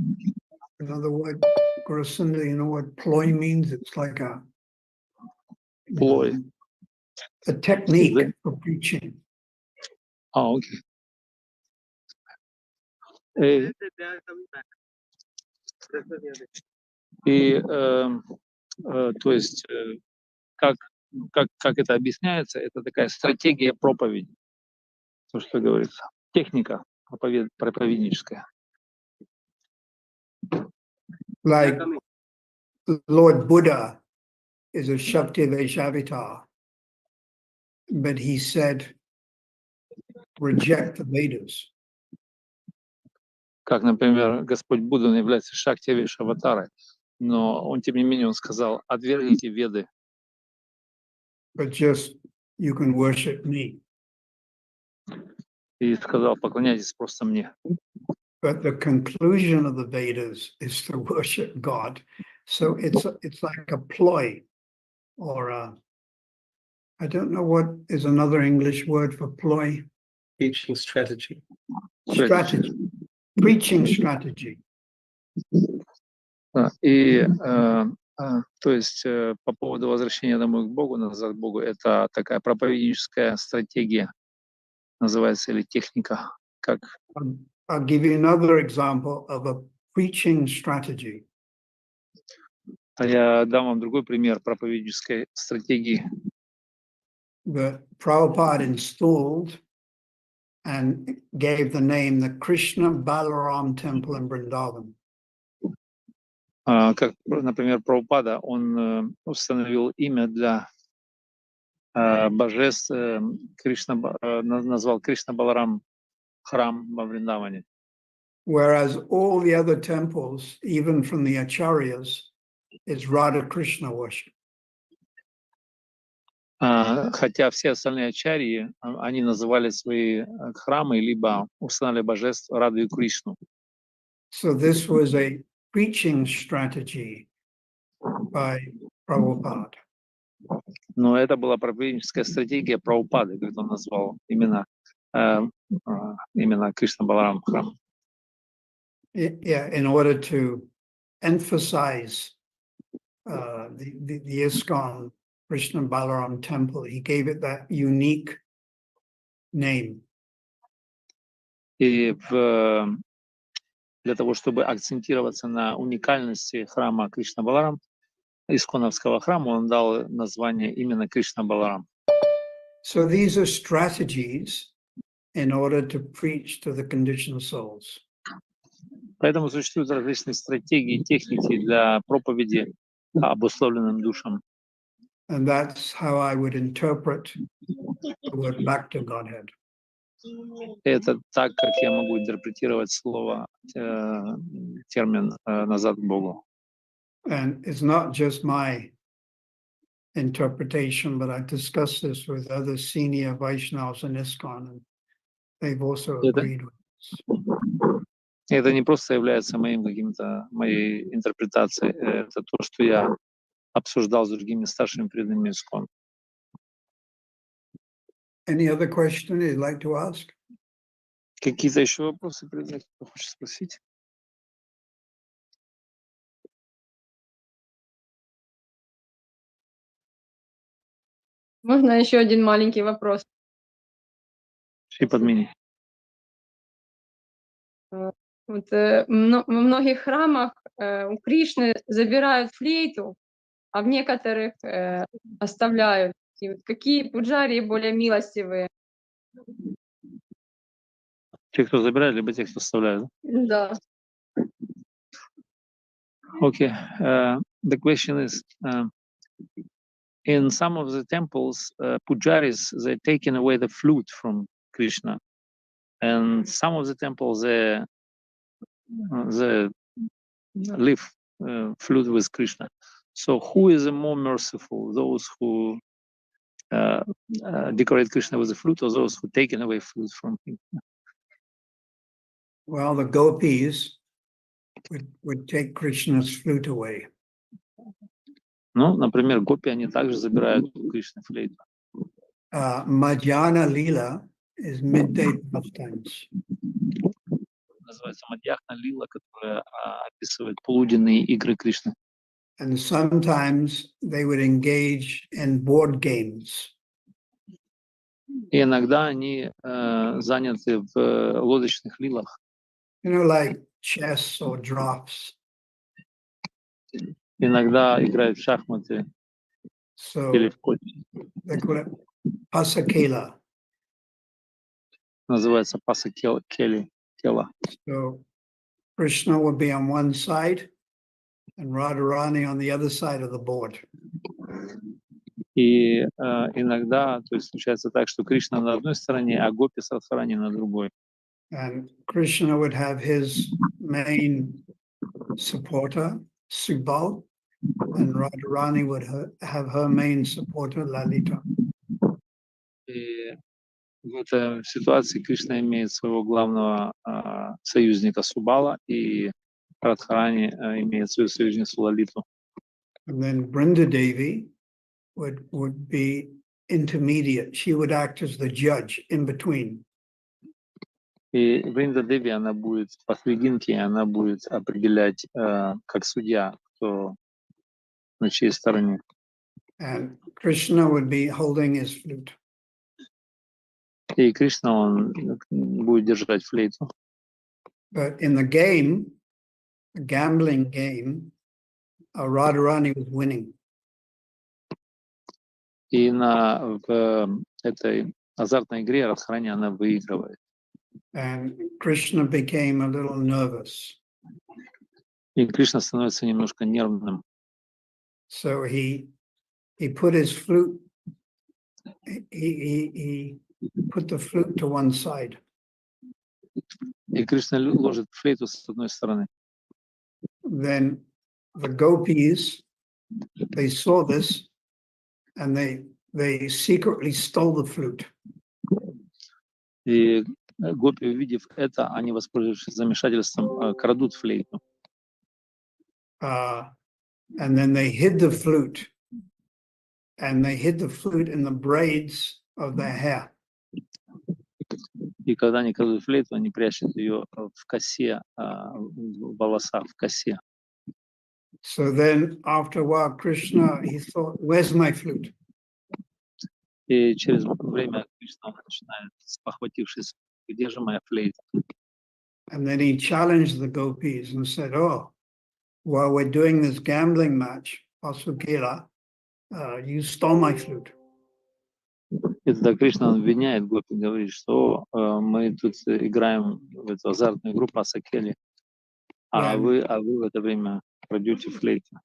Another word, Guru Sundar, you know what ploy means? It's like a Ploy. A technique for preaching. Окей. То есть, как это объясняется, это такая стратегия проповеди, то, что говорится, техника проповедническая. Like Lord Buddha is a Shakti Vaishyavatar, but he said, reject the Vedas. Как, например, Господь Будда является Шакти Вайшаватарой, но он, тем не менее, он сказал, отвергните Веды. But just you can worship me. И сказал, поклоняйтесь просто мне. But the conclusion of the Vedas is to worship God. So it's like a ploy, or I don't know what is another English word for ploy. Teaching strategy. Strategy. Preaching strategy. И то есть по поводу возвращения домой к Богу, назад к Богу, это такая проповедническая стратегия, называется, или техника, как... I'll give you another example of a preaching strategy. Я дам вам другой пример проповеднической стратегии. That Prabhupada installed and gave the name the Krishna Balaram Temple in Vrindavan. Как, например, Прабхупада, он установил имя для божеств, назвал Кришна Баларам храм во Вриндаване. Whereas all the other temples, even from the acharyas, is Radha Krishna worship. Хотя все остальные ачарьи, они называли свои храмы либо устанавливали божеств Раду и Кришну. So this was a preaching strategy by Prabhupada. Но это была проповедническая стратегия Прабхупады, как он назвал именно Кришна Баларам храм. Yeah, in order to emphasize the ISKCON Krishna Balaram temple, he gave it that unique name. И для того, чтобы акцентироваться на уникальности храма Кришна Баларам, исконовского храма, он дал название именно Кришна Баларам. So these are strategies in order to preach to the conditioned souls. Поэтому существуют различные стратегии, техники для проповеди обусловленным душам. And that's how I would interpret the word back to Godhead. Это так, как я могу интерпретировать слово, термин «назад к Богу». And it's not just my interpretation, but I discussed this with other senior Vaishnavas in ISKCON, and they've also agreed with this. Это не просто является моей интерпретацией, это то, что я обсуждал с другими старшими преданными ИСККОН. Any other question you'd like to ask? Какие-то еще вопросы, преданные, кто хочет спросить? Можно еще один маленький вопрос? Подмени. Вот, во многих храмах у Кришны забирают флейту, а в некоторых оставляют. И вот какие пуджари более милостивые? Те, кто забирает, либо те, кто оставляют? Да. Okay. The question is, in some of the temples, pujaris, they're taking away the flute from Krishna. And some of the temples, they leave flute with Krishna. So who is the more merciful, those who decorate Krishna with the flute, or those who taken away flute from him? Well, the gopis would take Krishna's flute away. Ну, например, гопи, они также забирают у Кришны флейту. Madhyana Lila is midday pastimes. Называется Мадьяхна Лила, которая описывает полуденные игры Кришны. And sometimes they would engage in board games. И иногда они заняты в лодочных лилах. You know, like chess or drafts. Иногда играют в шахматы или So в кот. they call it pasakela. Называется пасакела. So Krishna would be on one side and Radharani on the other side of the board. И иногда, то есть случается так, что Кришна на одной стороне, а гопи с Радхарани на другой. And Krishna would have his main supporter, Subal, and Radharani would have her main supporter, Lalita. И в этой ситуации Кришна имеет своего главного союзника Субала, и Радхарани имеет свою союзницу Лалиту. And then Brinda Devi would be intermediate. She would act as the judge in between. И Бринда Деви, она будет посрединке, она будет определять, как судья, кто на чьей стороне. And Krishna would be holding his flute. И Кришна, он будет держать флейту. But in the game, a gambling game, Radharani was winning. И в этой азартной игре Радхарани, она выигрывает. And Krishna became a little nervous. И Кришна становится немножко нервным. So he put his flute, he put the flute to one side. И Кришна ложит флейту с одной стороны. Then the gopis, they saw this and they secretly stole the flute. И гопи, увидев это, они, воспользовавшись замешательством, крадут флейту. And then they hid the flute. And they hid the flute in the braids of their hair. И когда они крадут флейту, они прячут ее в косе, в волосах, в косе. So then after a while, Krishna, he thought, where's my flute? И через время Кришна начинает, спохватившись, где же моя флейта? And then he challenged the gopis and said, oh, while we're doing this gambling match, Asukila, you stole my flute. И тогда Кришна обвиняет гопи, говорит, что мы тут играем в эту азартную игру по Сакели, а вы в это время крадете флейту.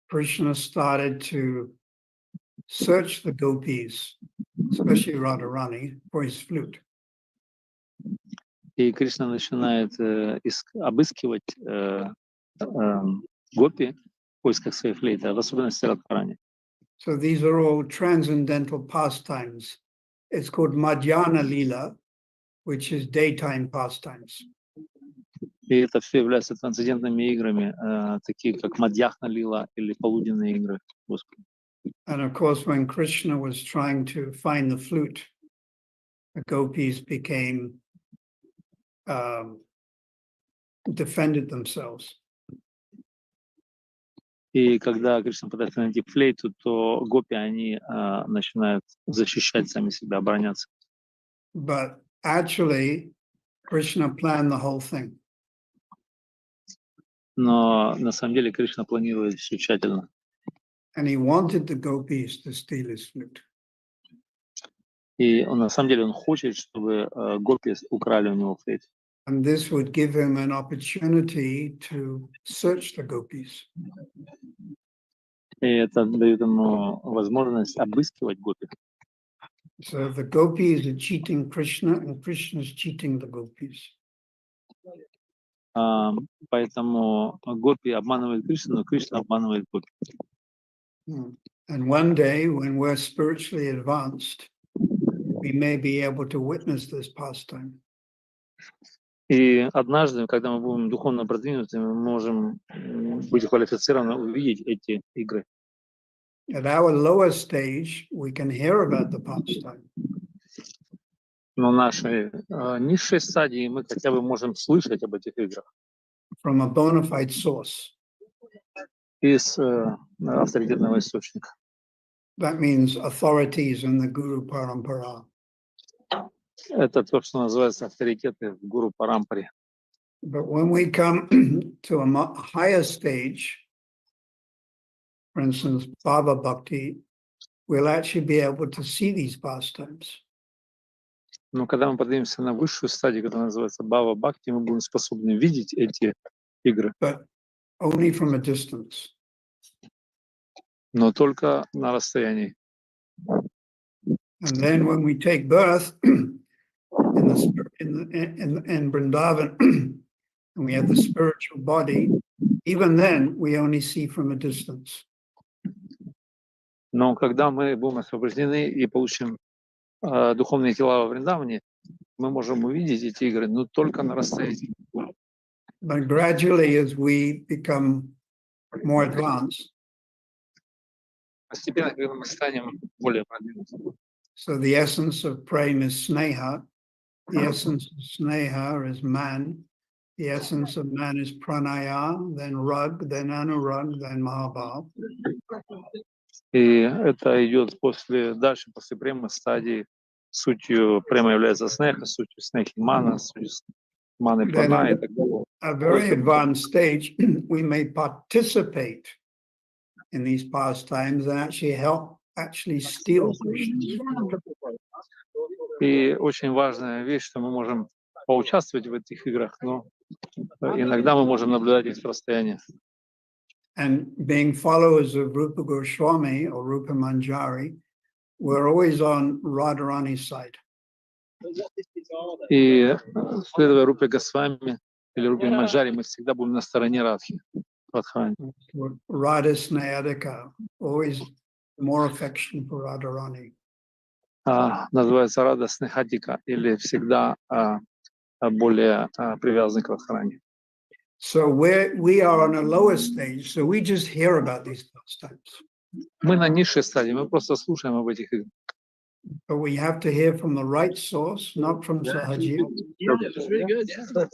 Krishna started to search the gopis, especially Radharani, for his flute. И Кришна начинает обыскивать гопи в поисках своей флейты, в особенности Радхарани. So these are all transcendental pastimes. It's called Madhyana Lila, which is daytime pastimes. И это все является трансцендентными играми, такие как Мадьяхна Лила или полуденные игры Господа. And of course, when Krishna was trying to find the flute, the gopis defended themselves. И когда Кришна пытается найти флейту, то гопи, они начинают защищать сами себя, обороняться. But actually, Krishna planned the whole thing. Но на самом деле Кришна планирует все тщательно. And he wanted the gopis to steal his flute. И на самом деле он хочет, чтобы гопи украли у него флейту. And this would give him an opportunity to search the gopis. И это дает ему возможность обыскивать гопи. So the gopis are cheating Krishna, and Krishna is cheating the gopis. Поэтому гопи обманывают Кришну, но Кришна обманывает гопи. And one day, when we're spiritually advanced, we may be able to witness this pastime. И однажды, когда мы будем духовно продвинуты, мы можем быть квалифицированы увидеть эти игры. At our lower stage, we can hear about the pastime. Но в нашей низшей стадии мы хотя бы можем слышать об этих играх. From a bona fide source. Из авторитетного источника. That means authorities in the Guru Parampara. Это то, что называется авторитеты в Гуру Парампаре. But when we come to a higher stage, for instance, Bhava Bhakti, we'll actually be able to see these pastimes. Но когда мы поднимемся на высшую стадию, которая называется Бхава Бхакти, мы будем способны видеть эти игры. But only from a distance. Но только на расстоянии. And then when we take birth in Vrindavan, and we have the spiritual body, even then we only see from a distance. Но когда мы будем освобождены и получим духовные тела во Вриндаване, мы можем увидеть эти игры, но только на расстоянии. But gradually, as we become more advanced, постепенно, когда мы станем более продвинутыми. So the essence of prem is sneha. The essence of sneha is man. The essence of man is pranaya, then rag, then anurag, then mahabhav. И это идет дальше, после према стадии. Сутью према является снеха, сутью снехи мана, сутью маны прана и так далее. At a very advanced stage, we may participate in these pastimes and actually steal Krishna. И очень важная вещь, что мы можем поучаствовать в этих играх, но иногда мы можем наблюдать их с расстояния. And being followers of Rupa Goswami or Rupa Manjari, we're always on Radharani's side. И следуя Рупе Госвами или Рупе Манджари, мы всегда будем на стороне Радхи, Радхарани. Radha Snehadika, always more affection for Radharani. Называется Рада Снехадика, или всегда более привязанный к Радхарани. So we are on a lower stage, so we just hear about these pastimes. Мы на низшей стадии, мы просто слушаем об этих играх. But we have to hear from the right source, not from Sahaji.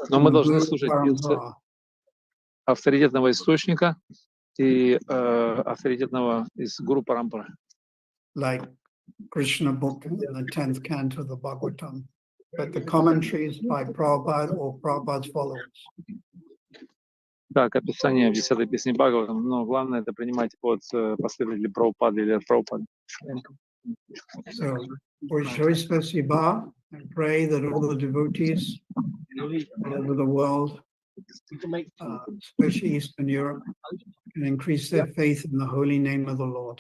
Но мы должны слушать из авторитетного источника и авторитетного из Гуру Парампары. Like Krishna book in the 10th canto of the Bhagavatam. But the commentaries by Prabhupada or Prabhupada's followers. Так, описание в 10-й песне Бхагаватам, но главное это принимать от последователей Прабхупады или от Прабхупады. So, Shri Spasiba, I pray that all the devotees all over the world, especially Eastern Europe, can increase their faith in the holy name of the Lord.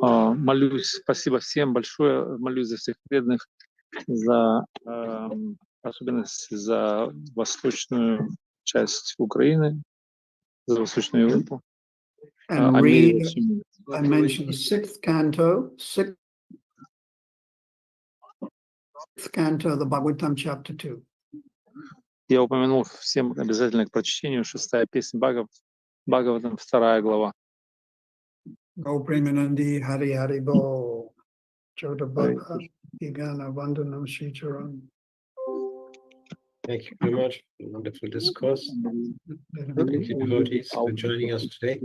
Молюсь, спасибо всем большое, молюсь за всех преданных, за особенности за восточную часть Украины, за Восточную Европу. And read, I mentioned sixth canto of the Bhagavatam, chapter 2. Я упомянул всем обязательно к прочтению 6-я песня Бхагаватам, 2 глава. Go Premanandi Hari Hari Bo Chodabhava Igana Vandanam Shri Charan. Thank you very much for the wonderful discourse. Thank you, devotees, for joining us today.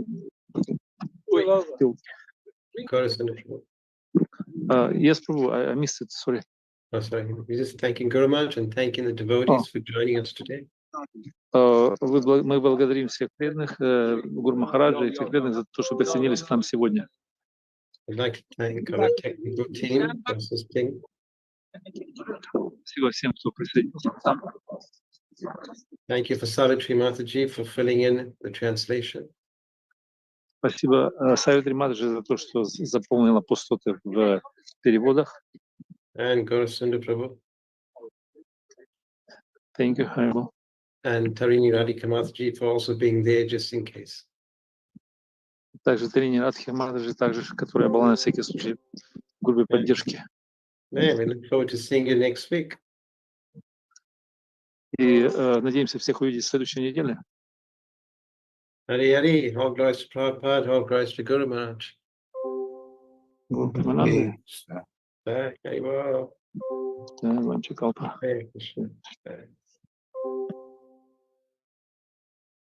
Yes, Prabhu, I missed it, sorry. Oh, sorry. We're just thanking Guru Maharaj and thanking the devotees for joining us today. Мы благодарим всех преданных, Гуру Махараджа и всех преданных за то, что присоединились к нам сегодня. I'd like to thank our technical team for assisting. Спасибо всем, кто присоединился к нам. Thank you for Savitri Mataji for filling in the translation. Спасибо Савитри Матаджи за то, что заполнила пустоты в переводах. And Guru Sundar Prabhu. Thank you, Haribol. And Tarini Radhika Mataji for also being there just in case. Также Тарини Радхи Матаджи, также, которая была на всякий случай в группе поддержки. Yeah, we look forward to seeing you next week. И надеемся всех увидеть в следующей неделе. Hari Hari, all glories to Prabhupada, all glories to Guru Maharaj. Гуру Примананды. Bye. Hari Bol. Ванчакалпа. Hare Krishna.